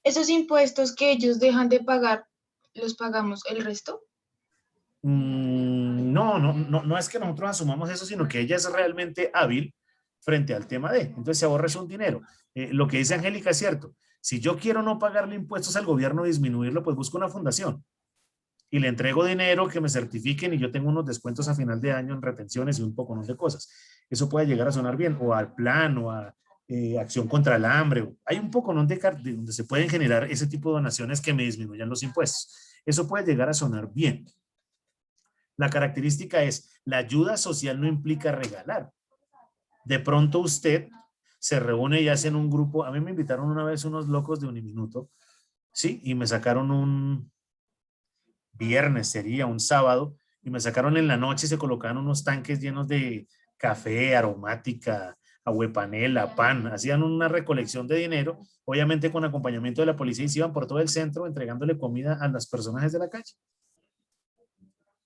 S6: ¿Esos impuestos que ellos dejan de pagar, los pagamos el resto?
S2: No es que nosotros asumamos eso, sino que ella es realmente hábil frente al tema de, entonces se ahorra un dinero. Lo que dice Angélica es cierto. Si yo quiero no pagarle impuestos al gobierno y disminuirlo, pues busco una fundación. Y le entrego dinero que me certifiquen y yo tengo unos descuentos a final de año en retenciones y un poco de cosas. Eso puede llegar a sonar bien, o al plan, o a acción contra el hambre. Hay un poco de donde se pueden generar ese tipo de donaciones que me disminuyan los impuestos. Eso puede llegar a sonar bien. La característica es, la ayuda social no implica regalar. De pronto usted se reúne y hacen un grupo. A mí me invitaron una vez unos locos de Uniminuto, ¿sí? Y me sacaron un viernes, sería un sábado, y me sacaron en la noche y se colocaban unos tanques llenos de café, aromática, Aguepanela, PAN, hacían una recolección de dinero, obviamente con acompañamiento de la policía, y se iban por todo el centro entregándole comida a los personajes de la calle.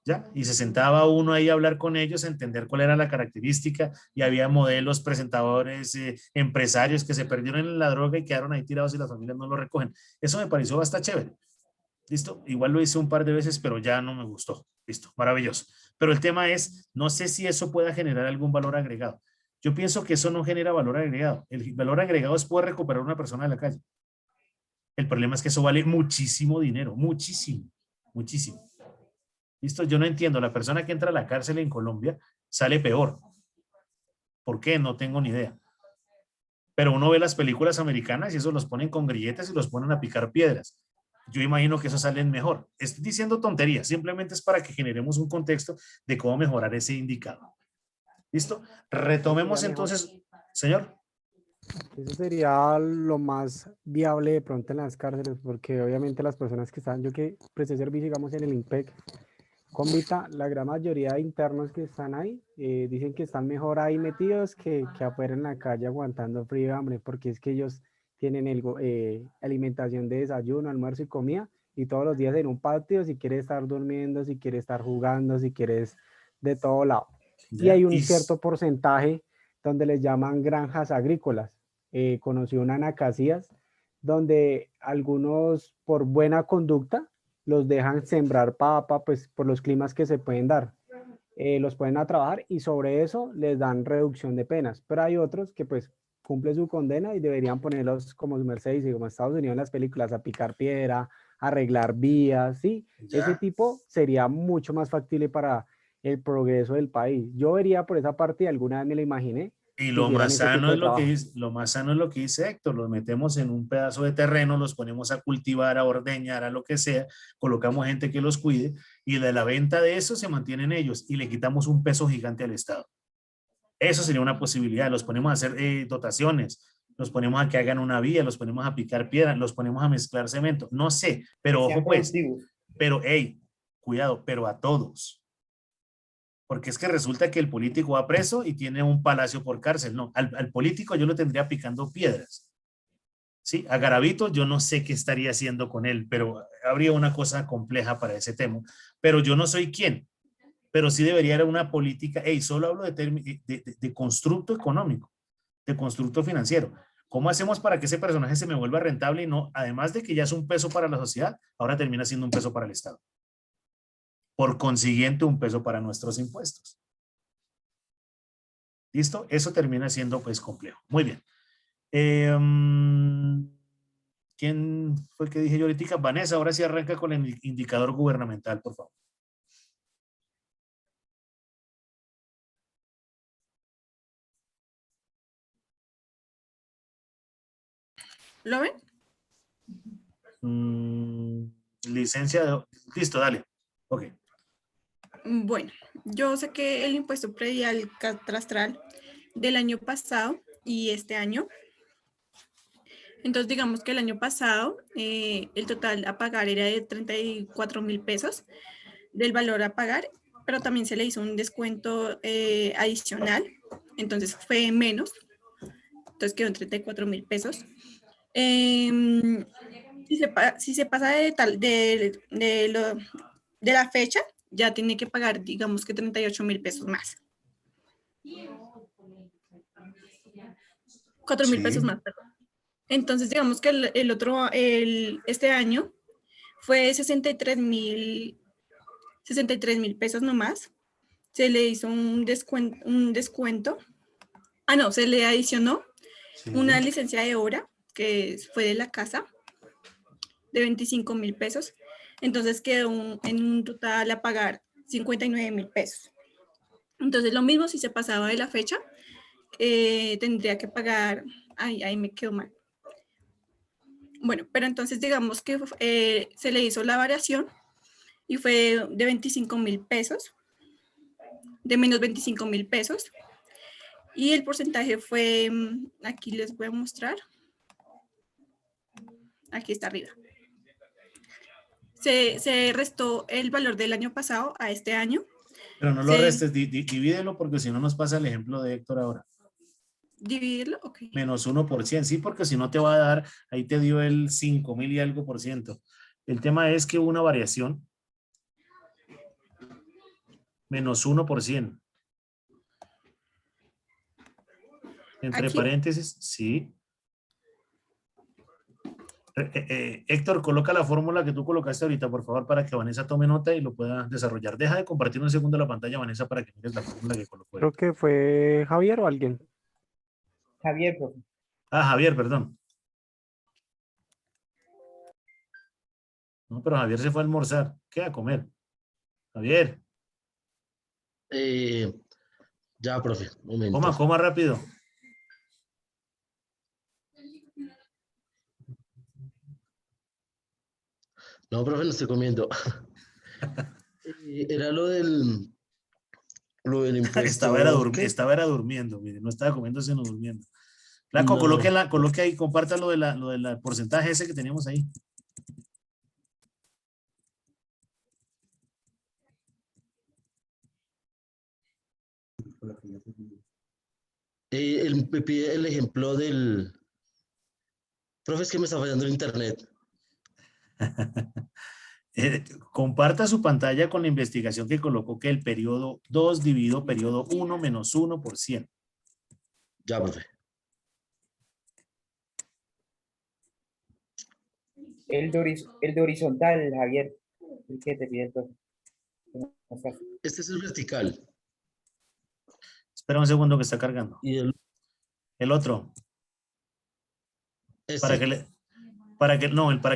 S2: ¿Ya? Y se sentaba uno ahí a hablar con ellos, a entender cuál era la característica, y había modelos, presentadores, empresarios que se perdieron en la droga y quedaron ahí tirados y las familias no lo recogen. Eso me pareció bastante chévere. ¿Listo? Igual lo hice un par de veces, pero ya no me gustó. Listo, maravilloso. Pero el tema es, no sé si eso pueda generar algún valor agregado. Yo pienso que eso no genera valor agregado. El valor agregado es poder recuperar a una persona de la calle. El problema es que eso vale muchísimo dinero, muchísimo, muchísimo. ¿Listo? Yo no entiendo, la persona que entra a la cárcel en Colombia sale peor. ¿Por qué? No tengo ni idea. Pero uno ve las películas americanas y eso los ponen con grilletes y los ponen a picar piedras. Yo imagino que eso salen mejor. Estoy diciendo tonterías, simplemente es para que generemos un contexto de cómo mejorar ese indicador. ¿Listo? Retomemos entonces, señor.
S10: Eso sería lo más viable de pronto en las cárceles, porque obviamente las personas que están, yo que presté servicio, digamos, en el IMPEC, con Vita, la gran mayoría de internos que están ahí dicen que están mejor ahí metidos que afuera en la calle aguantando frío y hambre, porque es que ellos tienen alimentación de desayuno, almuerzo y comida, y todos los días en un patio, si quieres estar durmiendo, si quieres estar jugando, si quieres de todo lado. Y hay un cierto porcentaje donde les llaman granjas agrícolas. Conocí una en Acacías, donde algunos por buena conducta los dejan sembrar papa, pues por los climas que se pueden dar. Los pueden a trabajar y sobre eso les dan reducción de penas. Pero hay otros que pues cumplen su condena y deberían ponerlos como Mercedes y como Estados Unidos en las películas, a picar piedra, arreglar vías, ¿sí? Ese tipo sería mucho más factible para el progreso del país. Yo vería por esa parte, alguna vez me lo imaginé.
S2: Y lo más sano es lo más sano es lo que dice Héctor, los metemos en un pedazo de terreno, los ponemos a cultivar, a ordeñar, a lo que sea, colocamos gente que los cuide y de la venta de eso se mantienen ellos y le quitamos un peso gigante al Estado. Eso sería una posibilidad, los ponemos a hacer dotaciones, los ponemos a que hagan una vía, los ponemos a picar piedra, los ponemos a mezclar cemento, no sé, pero ojo pues, pero hey, cuidado, pero a todos. Porque es que resulta que el político va preso y tiene un palacio por cárcel. No, al político yo lo tendría picando piedras. ¿Sí? A Garavito yo no sé qué estaría haciendo con él, pero habría una cosa compleja para ese tema. Pero yo no soy quien. Pero sí debería haber una política. Hey, solo hablo de constructo económico, de constructo financiero. ¿Cómo hacemos para que ese personaje se me vuelva rentable y no, además de que ya es un peso para la sociedad, ahora termina siendo un peso para el Estado? Por consiguiente, un peso para nuestros impuestos. ¿Listo? Eso termina siendo pues complejo. Muy bien. ¿Quién fue el que dije yo ahorita? Vanessa, ahora sí arranca con el indicador gubernamental, por favor.
S7: ¿Lo ven?
S2: Licencia de... Listo, dale. Ok.
S7: Bueno, yo sé que el impuesto predial catastral del año pasado y este año, entonces digamos que el año pasado el total a pagar era de 34.000 pesos del valor a pagar, pero también se le hizo un descuento adicional, entonces fue menos, entonces quedó en 34.000 pesos. Si se pasa de la fecha, ya tiene que pagar, digamos que 38.000 pesos más. 4.000 pesos más, perdón. Entonces, digamos que este año fue 63.000 pesos nomás. Se le hizo un descuento. Ah, no, se le adicionó una licencia de obra que fue de la casa de 25.000 pesos. Entonces quedó en un total a pagar 59.000 pesos. Entonces lo mismo si se pasaba de la fecha, tendría que pagar, ahí me quedó mal. Bueno, pero entonces digamos que se le hizo la variación y fue de 25.000 pesos, de menos 25.000 pesos. Y el porcentaje fue, aquí les voy a mostrar, aquí está arriba. Se restó el valor del año pasado a este año.
S2: Pero no lo restes, divídelo porque si no nos pasa el ejemplo de Héctor ahora.
S7: ¿Dividirlo? Ok.
S2: Menos 1%, sí, porque si no te va a dar, ahí te dio el 5.000 y algo por ciento. El tema es que hubo una variación. Menos 1%. Entre
S7: ¿Aquí?
S2: paréntesis, sí. Héctor, coloca la fórmula que tú colocaste ahorita, por favor, para que Vanessa tome nota y lo pueda desarrollar. Deja de compartir un segundo la pantalla, Vanessa, para que mires la fórmula que colocó
S10: Creo
S2: Héctor.
S10: que fue Javier o alguien.
S5: Javier, profe.
S2: Ah, Javier, perdón. No, pero Javier se fue a almorzar. ¿Qué a comer? Javier,
S4: Ya, profe, un momento.
S2: coma rápido.
S4: No, profe, no estoy comiendo. Era lo del impuesto. ¿Qué?
S2: Estaba durmiendo, mire, no estaba comiendo, sino durmiendo. Flaco,
S4: No.
S2: coloque ahí, comparta lo de la porcentaje ese que teníamos ahí.
S4: Me pide el ejemplo del... Profe, es que me está fallando el internet.
S2: Comparta su pantalla con la investigación que colocó que el periodo 2 dividido periodo 1 menos 1%.
S4: Ya, profe.
S5: El de horizontal, Javier. El que te pide el profe.
S4: Este es el vertical.
S2: Espera un segundo que está cargando.
S4: Y
S2: el otro.
S4: Este.
S2: Para que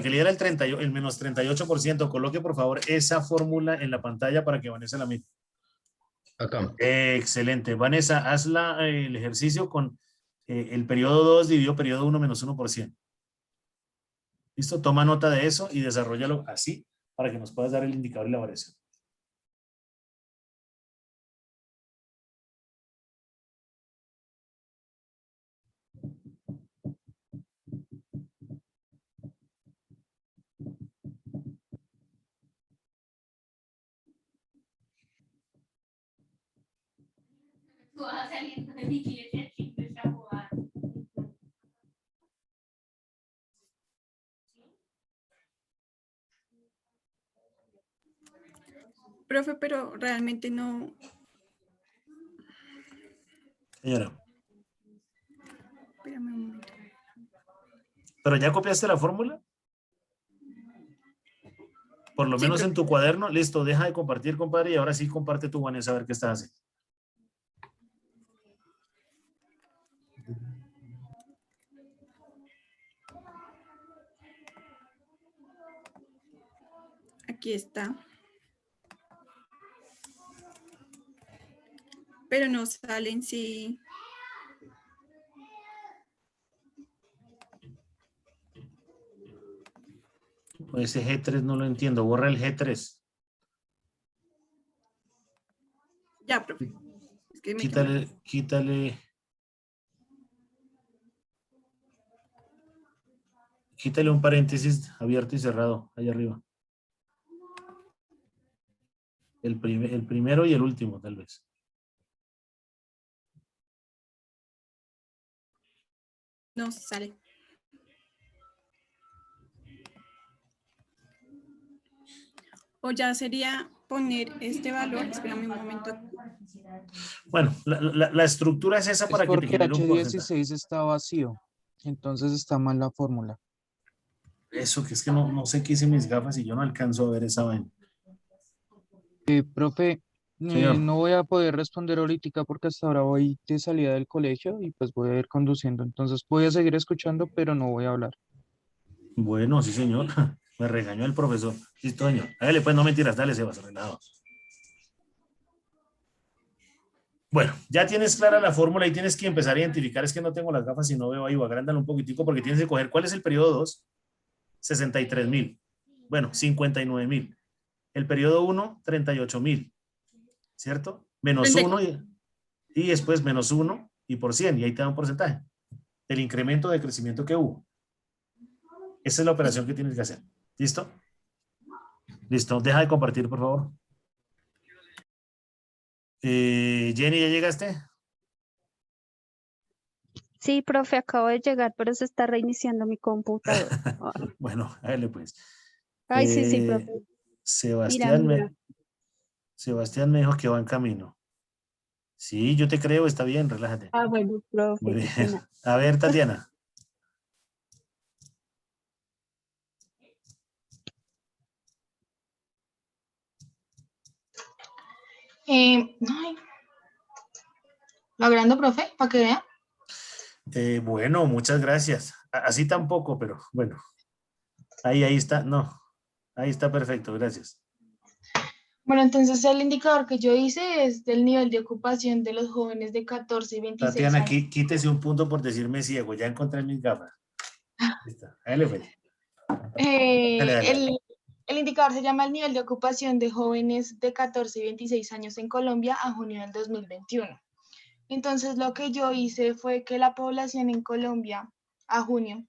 S2: le diera el menos 38%, coloque por favor esa fórmula en la pantalla para que Vanessa la mire.
S4: Acá.
S2: Excelente. Vanessa, haz el ejercicio con el periodo 2 dividido periodo 1 menos 1%. ¿Listo? Toma nota de eso y desarrollalo así para que nos puedas dar el indicador y la variación.
S12: Tú vas saliendo de mi iglesia, chingo, esa bobada.
S7: Profe, pero realmente no.
S2: Señora.
S7: Espérame un momento.
S2: ¿Pero ya copiaste la fórmula? Por lo menos en tu cuaderno. Listo, deja de compartir, compadre, y ahora sí comparte tu Vanessa a ver qué estás haciendo.
S7: Aquí está. Pero no salen sí.
S2: Pues ese G3 no lo entiendo. Borra el G3.
S7: Ya, profe. Es que
S2: Quítale un paréntesis abierto y cerrado allá arriba. El primero y el último, tal vez.
S7: No sale. O ya sería poner este valor. Espérame un momento.
S2: Bueno, la estructura es esa para que te genere un porcentaje.
S13: H16 está vacío, entonces está mal la fórmula.
S2: Eso, que es que no sé qué hice mis gafas y yo no alcanzo a ver esa vaina.
S13: Profe,
S2: Señor.
S13: no voy a poder responder ahorita porque hasta ahora voy de salida del colegio y pues voy a ir conduciendo. Entonces voy a seguir escuchando, pero no voy a hablar.
S2: Bueno, sí, señor. Me regañó el profesor. Listo, señor. Dale, pues, no mentiras. Dale, Sebas, relajado. Bueno, ya tienes clara la fórmula y tienes que empezar a identificar. Es que no tengo las gafas y no veo ahí. Agrándalo un poquitico porque tienes que coger. ¿Cuál es el periodo 2? 63.000. Bueno, 59.000. El periodo 1, 38.000. ¿Cierto? Menos 1 y después menos 1 y por 100. Y ahí te da un porcentaje. El incremento de crecimiento que hubo. Esa es la operación que tienes que hacer. ¿Listo? Listo. Deja de compartir, por favor. Jenny, ¿ya llegaste?
S8: Sí, profe, acabo de llegar, pero se está reiniciando mi computador. Ay,
S2: Bueno, hágale pues.
S8: ay, sí, sí, profe. Mira,
S2: Sebastián
S8: mira.
S2: Sebastián me dijo que va en camino. Sí, yo te creo, está bien, relájate.
S8: Ah, bueno,
S2: Muy
S8: profe, qué
S2: bien.
S8: pena.
S2: A ver, Tatiana.
S6: Ay, logrando, profe, para que vea.
S2: Bueno, muchas gracias. Así tampoco, pero bueno. Ahí está. No, ahí está perfecto, gracias.
S6: Bueno, entonces el indicador que yo hice es del nivel de ocupación de los jóvenes de 14 y 26
S2: Tatiana,
S6: años.
S2: quítese un punto por decirme ciego. Ya encontré mis gafas. Listo. Hágale pues. Dale, dale, dale.
S6: El indicador se llama el nivel de ocupación de jóvenes de 14 y 26 años en Colombia a junio del 2021. Entonces, lo que yo hice fue que la población en Colombia a junio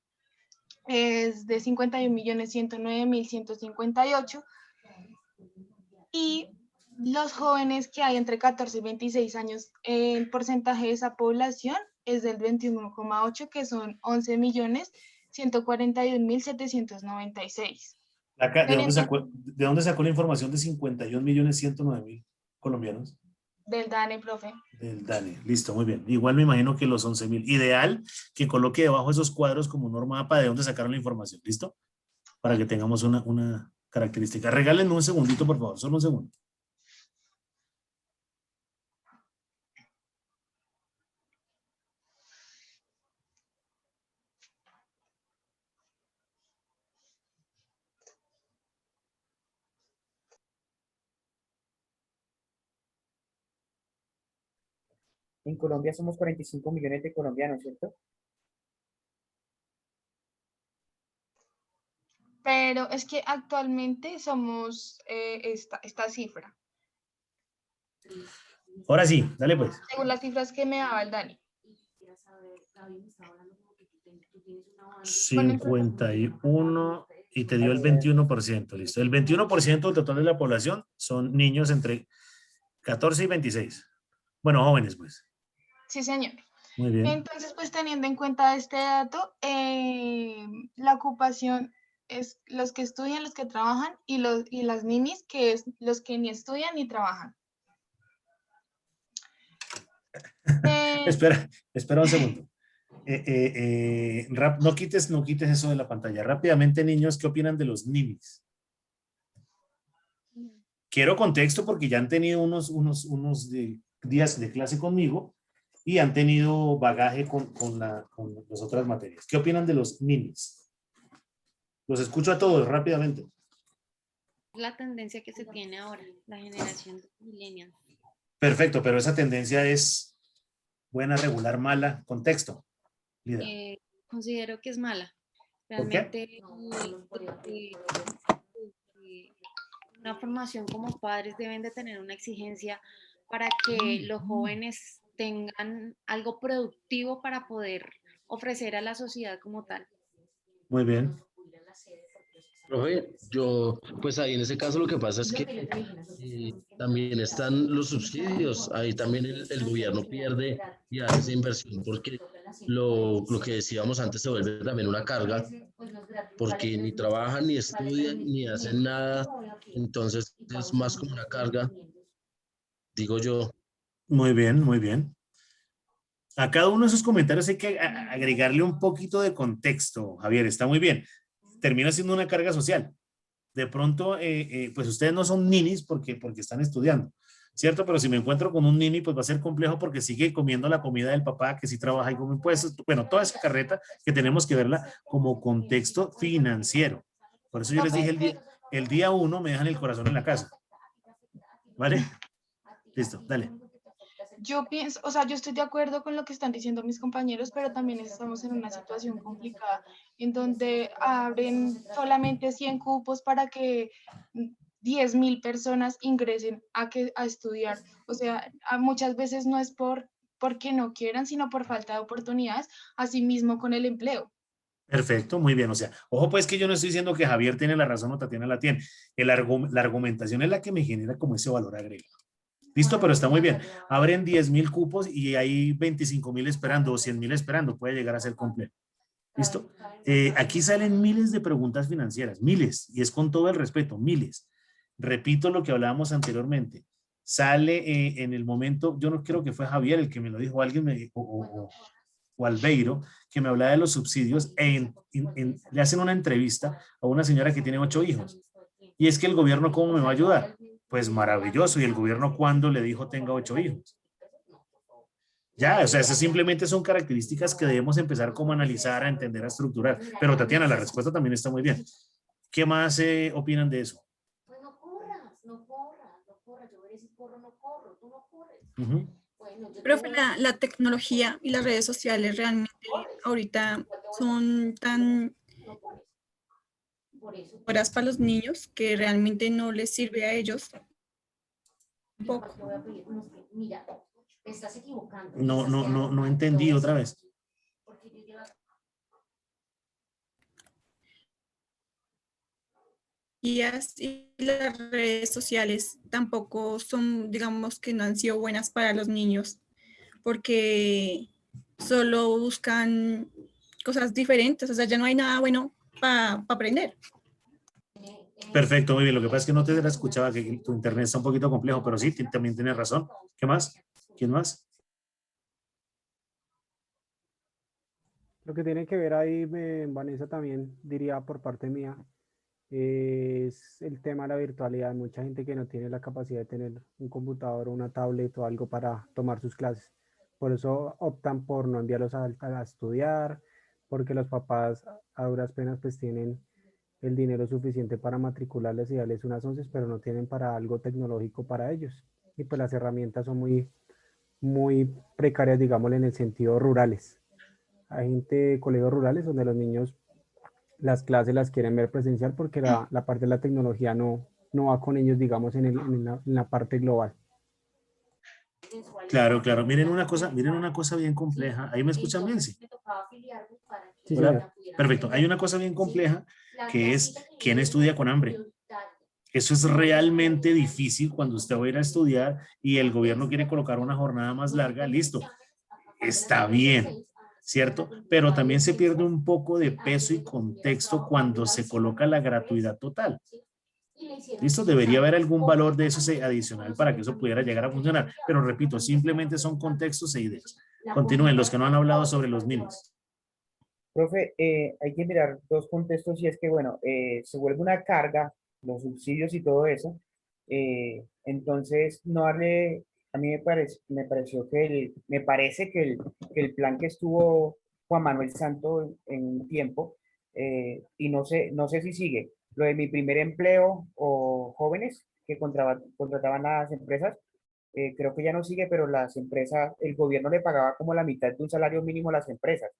S6: es de 51.109.158 y los jóvenes que hay entre 14 y 26 años, el porcentaje de esa población es del 21,8, que son 11.141.796.
S2: ¿De dónde sacó la información de 51.109.000 colombianos?
S6: Del DANE, profe.
S2: Del DANE, listo, muy bien. Igual me imagino que los 11.000. Ideal que coloque debajo esos cuadros como norma mapa de dónde sacaron la información, ¿listo? Para que tengamos una característica. Regálenme un segundito, por favor, solo un segundo.
S5: En Colombia somos 45 millones de colombianos, ¿cierto?
S6: Pero es que actualmente somos esta cifra,
S2: Ahora sí, dale pues.
S6: según las cifras que me daba el DANE.
S2: 51 y te dio el 21%, listo. El 21% del total de la población son niños entre 14 y 26. Bueno, jóvenes pues.
S6: Sí, señor.
S2: Muy bien.
S6: Entonces, pues teniendo en cuenta este dato, la ocupación es los que estudian, los que trabajan y las ninis, que es los que ni estudian ni trabajan.
S2: Espera un segundo. No quites eso de la pantalla. Rápidamente, niños, ¿qué opinan de los ninis? Quiero contexto porque ya han tenido unos días de clase conmigo y han tenido bagaje con las otras materias. ¿Qué opinan de los ninis? Los escucho a todos rápidamente.
S3: La tendencia que se tiene ahora, la generación de millennials.
S2: Perfecto, pero esa tendencia es buena, regular, mala. Contexto.
S3: Considero que es mala.
S2: ¿Por qué?
S3: Realmente una formación como padres deben de tener una exigencia para que los jóvenes tengan algo productivo para poder ofrecer a la sociedad como tal.
S2: Muy bien.
S4: Profe, yo, pues ahí en ese caso lo que pasa es que también están los subsidios, ahí también el gobierno pierde y hace esa inversión porque lo que decíamos antes se vuelve también una carga porque ni trabajan, ni estudian, ni hacen nada, entonces es más como una carga, digo yo.
S2: Muy bien, muy bien. A cada uno de esos comentarios hay que agregarle un poquito de contexto, Javier, está muy bien. Termina siendo una carga social. De pronto, pues ustedes no son ninis porque están estudiando, ¿cierto? Pero si me encuentro con un nini, pues va a ser complejo porque sigue comiendo la comida del papá que sí trabaja y come impuestos. Bueno, toda esa carreta que tenemos que verla como contexto financiero. Por eso yo les dije el día 1 me dejan el corazón en la casa. ¿Vale? Listo, dale.
S6: Yo pienso, o sea, yo estoy de acuerdo con lo que están diciendo mis compañeros, pero también estamos en una situación complicada en donde abren solamente 100 cupos para que 10.000 personas ingresen a estudiar. O sea, muchas veces no es porque no quieran, sino por falta de oportunidades, asimismo con el empleo.
S2: Perfecto, muy bien. O sea, ojo pues que yo no estoy diciendo que Javier tiene la razón o Tatiana la tiene. La argumentación es la que me genera como ese valor agregado. Listo, pero está muy bien. Abren 10.000 cupos y hay 25.000 esperando o 100.000 esperando. Puede llegar a ser completo. ¿Listo? Aquí salen miles de preguntas financieras, miles, y es con todo el respeto, miles. Repito lo que hablábamos anteriormente. Sale en el momento, yo no creo que fue Javier el que me lo dijo, alguien o Albeiro, que me hablaba de los subsidios, le hacen una entrevista a una señora que tiene 8 hijos. Y es que el gobierno, ¿cómo me va a ayudar? Pues maravilloso. ¿Y el gobierno cuándo le dijo tenga 8 hijos? Ya, o sea, esas simplemente son características que debemos empezar como a analizar, a entender, a estructurar. Pero Tatiana, la respuesta también está muy bien. ¿Qué más opinan de eso?
S12: Pues no corras, no corras, no corras. Yo veré si corro, no corro, tú no corres. Bueno, yo
S7: Profe,
S12: tengo
S7: la tecnología y las redes sociales realmente ahorita son tan
S12: por eso.
S7: buenas para los niños que realmente no les sirve a ellos un
S12: Yo
S7: poco.
S12: te voy a pedir, no, es que, mira, te estás equivocando.
S2: No entendí otra vez.
S12: Porque yo llevo
S7: Y así las redes sociales tampoco son, digamos que no han sido buenas para los niños, porque solo buscan cosas diferentes, o sea, ya no hay nada bueno para aprender.
S2: Perfecto, muy bien. Lo que pasa es que no te escuchaba, que tu internet está un poquito complejo, pero sí, también tienes razón. ¿Qué más? ¿Quién más?
S10: Lo que tiene que ver ahí, Vanessa, también diría por parte mía, es el tema de la virtualidad. Mucha gente que no tiene la capacidad de tener un computador o una tablet o algo para tomar sus clases. Por eso optan por no enviarlos a estudiar, porque los papás a duras penas pues tienen el dinero suficiente para matricularles y darles unas once, pero no tienen para algo tecnológico para ellos. Y pues las herramientas son muy precarias, digámosle, en el sentido rurales. Hay gente, colegios rurales donde los niños las clases las quieren ver presencial porque la parte de la tecnología no va con ellos, digamos, en la parte global.
S2: Claro, claro. Miren una cosa bien compleja. ¿Ahí me escuchan bien? Sí.
S10: Sí, señor.
S2: Hola. Perfecto. Hay una cosa bien compleja que es quién estudia con hambre. Eso es realmente difícil cuando usted va a ir a estudiar y el gobierno quiere colocar una jornada más larga. Listo. Está bien, ¿cierto? Pero también se pierde un poco de peso y contexto cuando se coloca la gratuidad total. Listo, debería haber algún valor de eso adicional para que eso pudiera llegar a funcionar. Pero repito, simplemente son contextos e ideas. Continúen los que no han hablado sobre los niños.
S5: Profe, hay que mirar dos contextos y es que, bueno, se vuelve una carga, los subsidios y todo eso. Entonces, no darle, a mí me pareció me parece que el plan que estuvo Juan Manuel Santo en un tiempo, y no sé si sigue, lo de mi primer empleo o jóvenes que contrataban a las empresas, creo que ya no sigue, pero las empresas, el gobierno le pagaba como la mitad de un salario mínimo a las empresas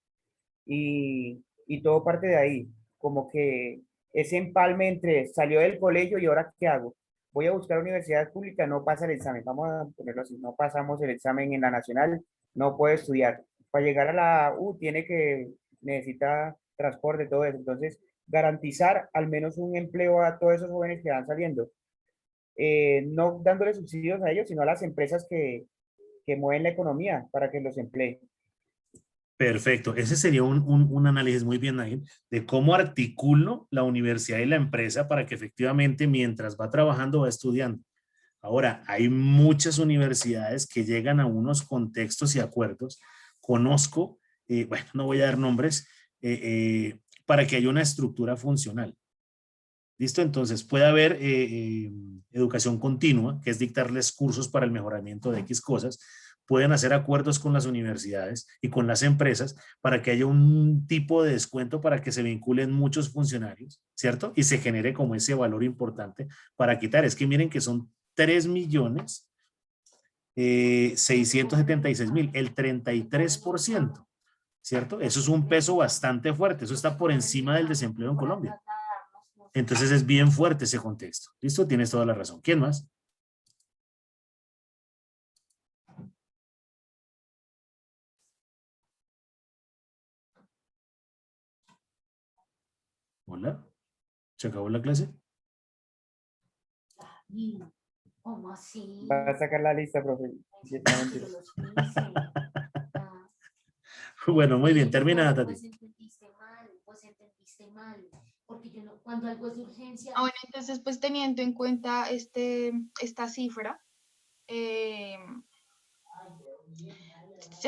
S5: y todo parte de ahí, como que ese empalme entre salió del colegio y ahora qué hago. Voy a buscar universidad pública, no pasa el examen, vamos a ponerlo así, no pasamos el examen en la nacional, no puede estudiar. Para llegar a la U necesita transporte, todo eso. Entonces, garantizar al menos un empleo a todos esos jóvenes que van saliendo, no dándole subsidios a ellos, sino a las empresas que mueven la economía para que los empleen.
S2: Perfecto. Ese sería un análisis muy bien, Naim, de cómo articulo la universidad y la empresa para que efectivamente mientras va trabajando va estudiando. Ahora, hay muchas universidades que llegan a unos contextos y acuerdos. Conozco, bueno, no voy a dar nombres, para que haya una estructura funcional. ¿Listo? Entonces puede haber educación continua, que es dictarles cursos para el mejoramiento de X cosas. Pueden hacer acuerdos con las universidades y con las empresas para que haya un tipo de descuento para que se vinculen muchos funcionarios, ¿cierto? Y se genere como ese valor importante para quitar. Es que miren que son 3.676.000, el 33%, ¿cierto? Eso es un peso bastante fuerte. Eso está por encima del desempleo en Colombia. Entonces es bien fuerte ese contexto. ¿Listo? Tienes toda la razón. ¿Quién más? Hola. ¿Se acabó la clase?
S12: ¿Cómo así?
S5: Va a sacar la lista, profe. Sí, no,
S12: Que
S5: mentira.
S12: no los pise. Ah,
S2: Bueno, muy bien,
S12: no,
S2: termina, Tati.
S12: pues entendiste mal, porque yo no, cuando algo es de urgencia,
S6: Bueno, entonces, pues teniendo en cuenta esta cifra, se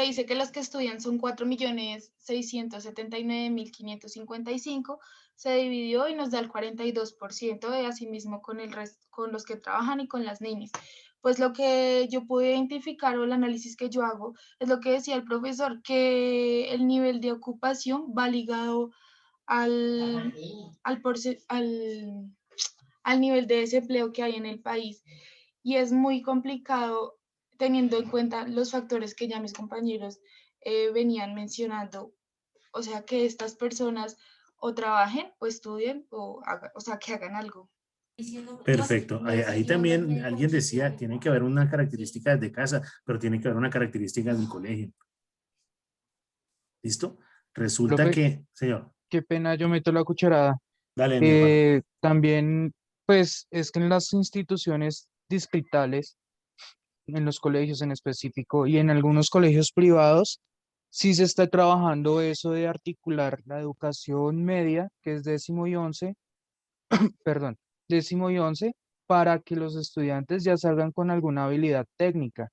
S6: dice que los que estudian son 4.679.555, se dividió y nos da el 42%, de asimismo con con los que trabajan y con las niñas. Pues lo que yo pude identificar o el análisis que yo hago es lo que decía el profesor, que el nivel de ocupación va ligado al, al nivel de desempleo que hay en el país. Y es muy complicado teniendo en cuenta los factores que ya mis compañeros venían mencionando. O sea, que estas personas o trabajen o estudien o sea, que hagan algo.
S2: Perfecto. Ahí también alguien decía, tiene que haber una característica desde casa, pero tiene que haber una característica del colegio. ¿Listo? Resulta
S13: Profe,
S2: que, señor,
S13: qué pena, yo meto la cucharada.
S2: dale, mi hermano.
S13: También, pues, es que en las instituciones distritales, en los colegios en específico y en algunos colegios privados, sí se está trabajando eso de articular la educación media, que es 10º y 11, perdón, 10º y 11, para que los estudiantes ya salgan con alguna habilidad técnica.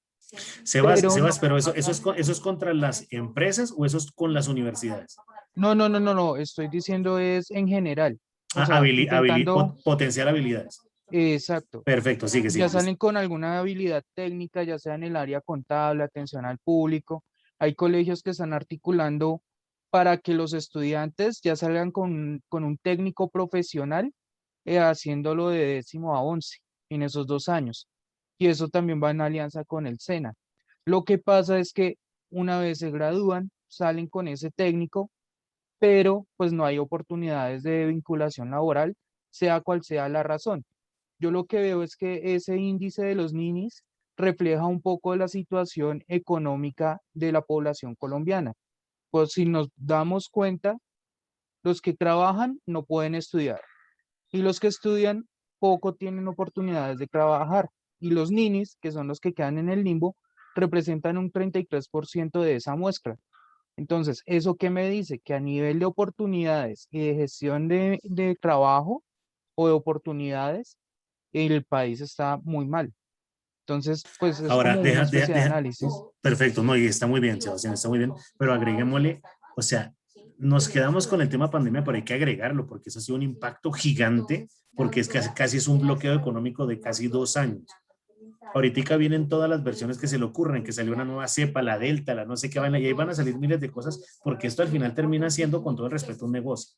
S2: Sebas,
S13: Pero
S2: pero eso es contra las empresas o eso es con las universidades.
S13: no, estoy diciendo es en general, o sea, intentando,
S2: Potenciar habilidades.
S13: exacto,
S2: Perfecto, sigue,
S13: ya
S2: listo.
S13: salen con alguna habilidad técnica, ya sea en el área contable, atención al público. Hay colegios que están articulando para que los estudiantes ya salgan con un técnico profesional, haciéndolo de 10º a 11 en esos 2 años. Y eso también va en alianza con el SENA. Lo que pasa es que una vez se gradúan, salen con ese técnico, pero pues no hay oportunidades de vinculación laboral, sea cual sea la razón. Yo lo que veo es que ese índice de los ninis refleja un poco de la situación económica de la población colombiana. Pues si nos damos cuenta, los que trabajan no pueden estudiar y los que estudian poco tienen oportunidades de trabajar. Y los ninis, que son los que quedan en el limbo, representan un 33% de esa muestra. Entonces, ¿eso qué me dice? Que a nivel de oportunidades y de gestión de trabajo o de oportunidades, el país está muy mal. Entonces, pues es
S2: Ahora,
S13: como una especie de análisis.
S2: perfecto, no, y está muy bien, Sebastián, está muy bien, pero agreguémosle, o sea, nos quedamos con el tema pandemia, pero hay que agregarlo, porque eso ha sido un impacto gigante, porque es casi es un bloqueo económico de casi 2 años. Ahorita vienen todas las versiones que se le ocurren, que salió una nueva cepa, la delta, la no sé qué vaina, y ahí van a salir miles de cosas, porque esto al final termina siendo, con todo el respeto, un negocio.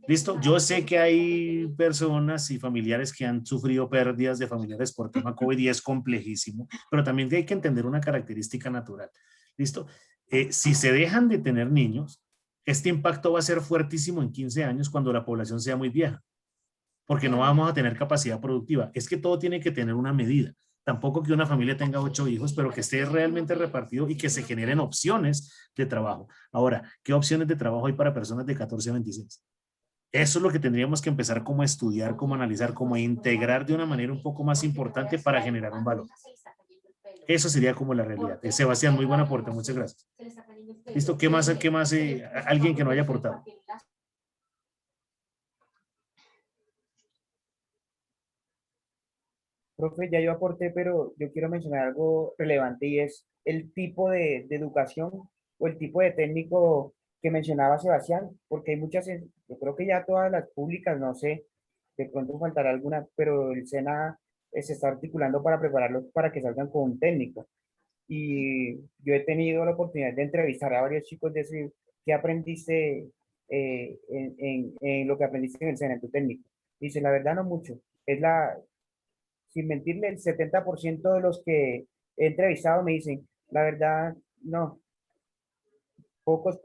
S2: Listo, yo sé que hay personas y familiares que han sufrido pérdidas de familiares por tema COVID y es complejísimo, pero también hay que entender una característica natural. Listo, si se dejan de tener niños, este impacto va a ser fuertísimo en 15 años cuando la población sea muy vieja, porque no vamos a tener capacidad productiva. Es que todo tiene que tener una medida. Tampoco que una familia tenga 8 hijos, pero que esté realmente repartido y que se generen opciones de trabajo. Ahora, ¿qué opciones de trabajo hay para personas de 14 a 26? Eso es lo que tendríamos que empezar como a estudiar, como a analizar, como a integrar de una manera un poco más importante para generar un valor. Eso sería como la realidad. Sebastián, muy buen aporte, muchas gracias. Listo, ¿qué más alguien que no haya aportado?
S5: Profe, ya yo aporté, pero yo quiero mencionar algo relevante y es el tipo de educación o el tipo de técnico que mencionaba Sebastián, porque hay muchas, yo creo que ya todas las públicas, no sé, de pronto faltará alguna, pero el SENA se está articulando para prepararlos para que salgan con un técnico. Y yo he tenido la oportunidad de entrevistar a varios chicos, de decir, ¿qué aprendiste en lo que aprendiste en el SENA, en tu técnico? Dice, la verdad no mucho. Es sin mentirle, el 70% de los que he entrevistado me dicen, la verdad, no, pocos,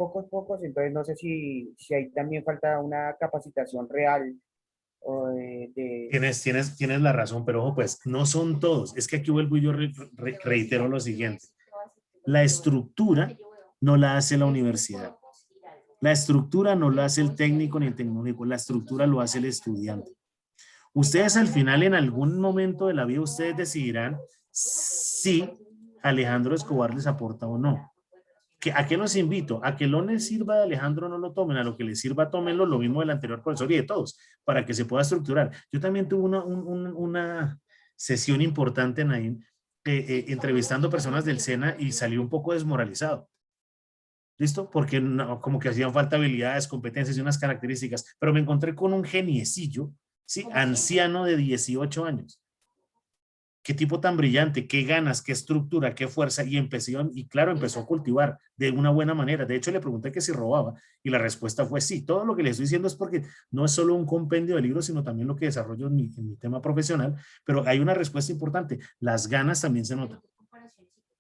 S5: entonces no sé si ahí también falta una capacitación real o
S2: Tienes la razón, pero ojo, pues no son todos. Es que aquí vuelvo y yo reitero lo siguiente. La estructura no la hace la universidad. La estructura no la hace el técnico ni el tecnológico. La estructura lo hace el estudiante. Ustedes al final, en algún momento de la vida, ustedes decidirán si Alejandro Escobar les aporta o no. ¿A qué los invito? A que lo les sirva de Alejandro no lo tomen, a lo que les sirva tómenlo, lo mismo del anterior profesor y de todos, para que se pueda estructurar. Yo también tuve una sesión importante, Naim, entrevistando personas del SENA y salí un poco desmoralizado. ¿Listo? Porque no, como que hacían falta habilidades, competencias y unas características, pero me encontré con un geniecillo, ¿sí? Anciano de 18 años. Qué tipo tan brillante, qué ganas, qué estructura, qué fuerza, y empezó a cultivar de una buena manera. De hecho, le pregunté que si robaba y la respuesta fue sí. Todo lo que le estoy diciendo es porque no es solo un compendio de libros, sino también lo que desarrollo en mi tema profesional, pero hay una respuesta importante. Las ganas también se notan.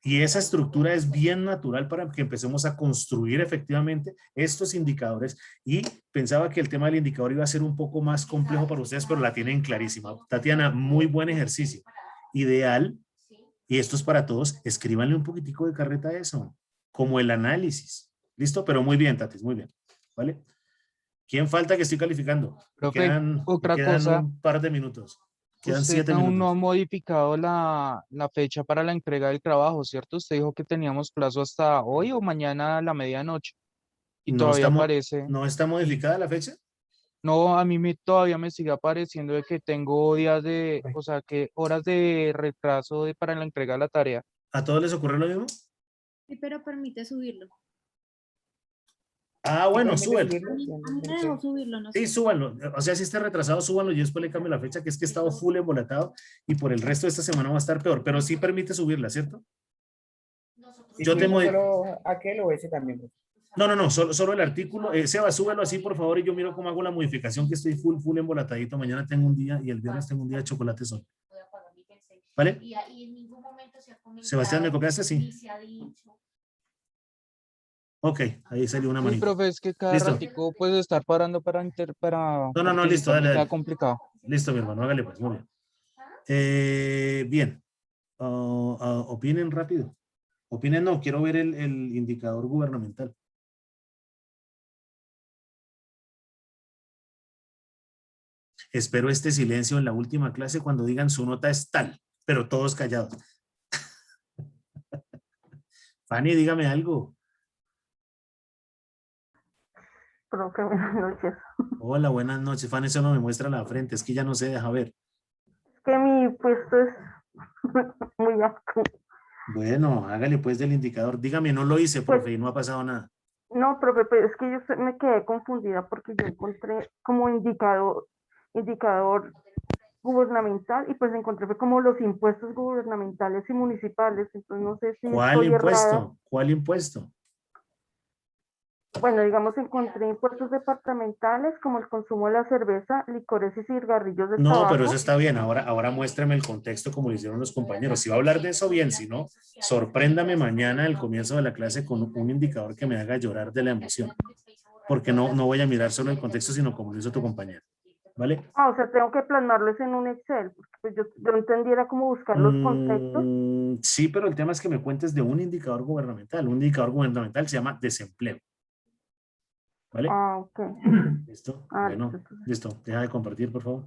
S2: Y esa estructura es bien natural para que empecemos a construir efectivamente estos indicadores, y pensaba que el tema del indicador iba a ser un poco más complejo para ustedes, pero la tienen clarísima. Tatiana, muy buen ejercicio. Ideal, y esto es para todos, escríbanle un poquitico de carreta a eso, como el análisis. ¿Listo? Pero muy bien, Tatis, muy bien. ¿Vale? ¿Quién falta que estoy calificando?
S13: Profe,
S2: Quedan
S13: cosa,
S2: un par de minutos. Quedan
S13: usted
S2: 7
S13: aún
S2: minutos.
S13: no ha modificado la fecha para la entrega del trabajo, ¿cierto? Usted dijo que teníamos plazo hasta hoy o mañana a la medianoche y todavía aparece.
S2: ¿No está modificada la fecha?
S13: No, a mí todavía me sigue apareciendo de que tengo días o sea, que horas de retraso para la entrega de la tarea.
S2: ¿A todos les ocurre lo mismo?
S3: Sí, pero permite subirlo.
S2: Ah, bueno, súbelo.
S3: A mí me dejó subirlo, no sé.
S2: Sí, súbanlo. O sea, si esté retrasado, súbanlo. Yo después le cambio la fecha, que es que he estado full embolatado y por el resto de esta semana va a estar peor, pero sí permite subirla, ¿cierto?
S5: Yo te solo aquel o ese también.
S2: No, solo el artículo. Seba, súbelo así, por favor, y yo miro cómo hago la modificación, que estoy full embolatadito. Mañana tengo un día y el viernes tengo un día de chocolate sol. ¿Vale?
S12: Y en ningún momento se ha comentado.
S2: Sebastián, ¿me copiaste? Sí.
S12: Ni se ha dicho.
S2: Ok, ahí salió una manita.
S13: Sí, profe, es que cada ratico puede estar parando para
S2: No, listo, dale.
S13: Está complicado.
S2: Listo, mi hermano, hágale pues, muy bien. Bien. Opinen rápido. Opinen, no, quiero ver el indicador gubernamental. Espero este silencio en la última clase cuando digan su nota es tal, pero todos callados. Fanny, dígame algo.
S14: Profe, buenas noches.
S2: Hola, buenas noches. Fanny solo me muestra la frente, es que ya no se deja ver.
S14: Es que mi puesto es muy alto.
S2: Bueno, hágale pues del indicador. Dígame, no lo hice, profe, y no ha pasado nada.
S14: No, profe, pero es que yo me quedé confundida porque yo encontré como indicador gubernamental y pues encontré como los impuestos gubernamentales y municipales, entonces no sé si
S2: ¿Cuál
S14: estoy
S2: impuesto?
S14: errada.
S2: ¿Cuál impuesto?
S14: Bueno, digamos, encontré impuestos departamentales como el consumo de la cerveza, licores y cigarrillos de tabaco.
S2: No, pero eso está bien. Ahora muéstrame el contexto como lo hicieron los compañeros. Si va a hablar de eso, bien. Si no, sorpréndame mañana al comienzo de la clase con un indicador que me haga llorar de la emoción. Porque no voy a mirar solo el contexto, sino como lo hizo tu compañero. ¿Vale?
S14: Ah, o sea, tengo que plasmarlos en un Excel, porque pues yo entendiera cómo buscar los contextos.
S2: Sí, pero el tema es que me cuentes de un indicador gubernamental. Un indicador gubernamental se llama desempleo. ¿Vale?
S14: Ah, ok.
S2: ¿Listo? Bueno, listo. Deja de compartir, por favor.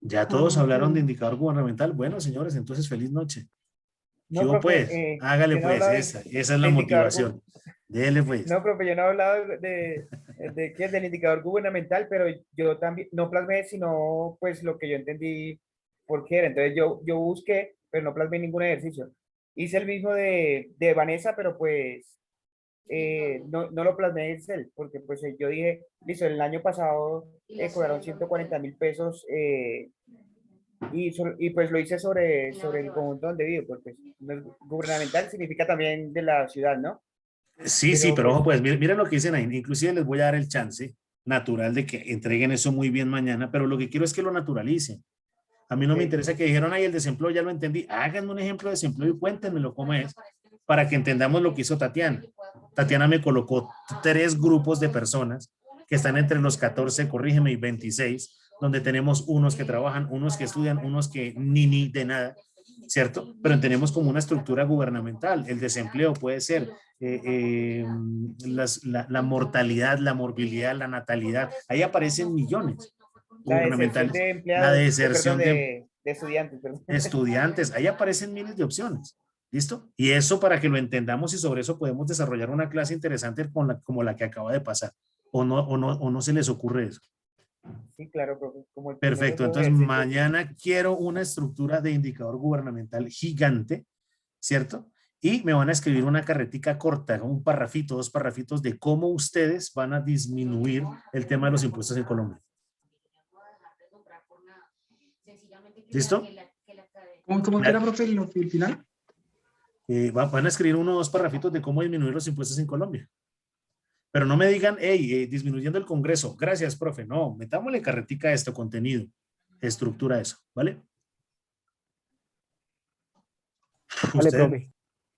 S2: ¿Ya todos hablaron de indicador gubernamental? Bueno, señores, entonces feliz noche.
S5: No,
S2: ¿Qué hubo,
S5: profe,
S2: pues? Hágale
S5: yo no
S2: pues,
S5: hablaba
S2: esa es la motivación. Dele pues.
S5: No, profe, yo no he hablado del indicador gubernamental, pero yo también no plasmé, sino pues lo que yo entendí por qué era. Entonces yo busqué, pero no plasmé ningún ejercicio. Hice el mismo de Vanessa, pero pues no lo plasmé en Excel, porque pues yo dije, listo, el año pasado cobraron 140.000 pesos y pues lo hice sobre el conjunto donde vivo, porque gubernamental significa también de la ciudad, ¿no?
S2: Sí, pero ojo, pues miren lo que dicen ahí. Inclusive les voy a dar el chance natural de que entreguen eso muy bien mañana, pero lo que quiero es que lo naturalicen. A mí no me interesa que dijeron, el desempleo ya lo entendí. Háganme un ejemplo de desempleo y cuéntenmelo cómo es, para que entendamos lo que hizo Tatiana. Tatiana me colocó 3 grupos de personas que están entre los 14, corrígeme, y 26, donde tenemos unos que trabajan, unos que estudian, unos que ni de nada. ¿cierto? Pero tenemos como una estructura gubernamental. El desempleo puede ser la mortalidad, la morbilidad, la natalidad. Ahí aparecen millones
S5: La deserción
S2: gubernamentales.
S5: de empleados,
S2: La deserción
S5: perdón,
S2: de
S5: de estudiantes, perdón.
S2: estudiantes. Ahí aparecen miles de opciones. ¿Listo? Y eso para que lo entendamos y sobre eso podemos desarrollar una clase interesante como la que acaba de pasar. ¿O no se les ocurre eso?
S5: Sí, claro, profe. Como el
S2: Perfecto,
S5: primero
S2: entonces
S5: ejercicio.
S2: mañana quiero una estructura de indicador gubernamental gigante, ¿cierto? Y me van a escribir una carretica corta, un parrafito, 2 parrafitos de cómo ustedes van a disminuir el tema de los impuestos en Colombia. ¿Listo?
S9: ¿Cómo que era, profe, el final?
S2: Van a escribir 1 o 2 parrafitos de cómo disminuir los impuestos en Colombia. Pero no me digan, hey, disminuyendo el Congreso. Gracias, profe. No, metámosle carretica a esto, contenido, estructura eso, ¿vale?
S10: Vale,
S2: Usted,
S10: profe.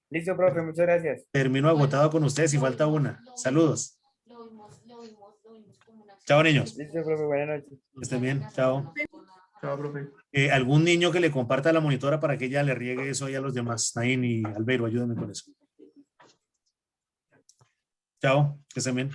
S5: Listo, profe, muchas gracias.
S2: termino agotado con ustedes y falta una. Saludos. Chao, niños.
S5: Listo, profe, buenas noches.
S2: Que estén bien. Chao.
S9: Chao, profe.
S2: ¿Algún niño que le comparta a la monitora para que ella le riegue eso ahí a los demás? Nain y Albeiro, ayúdenme con eso. Chao, que estén bien.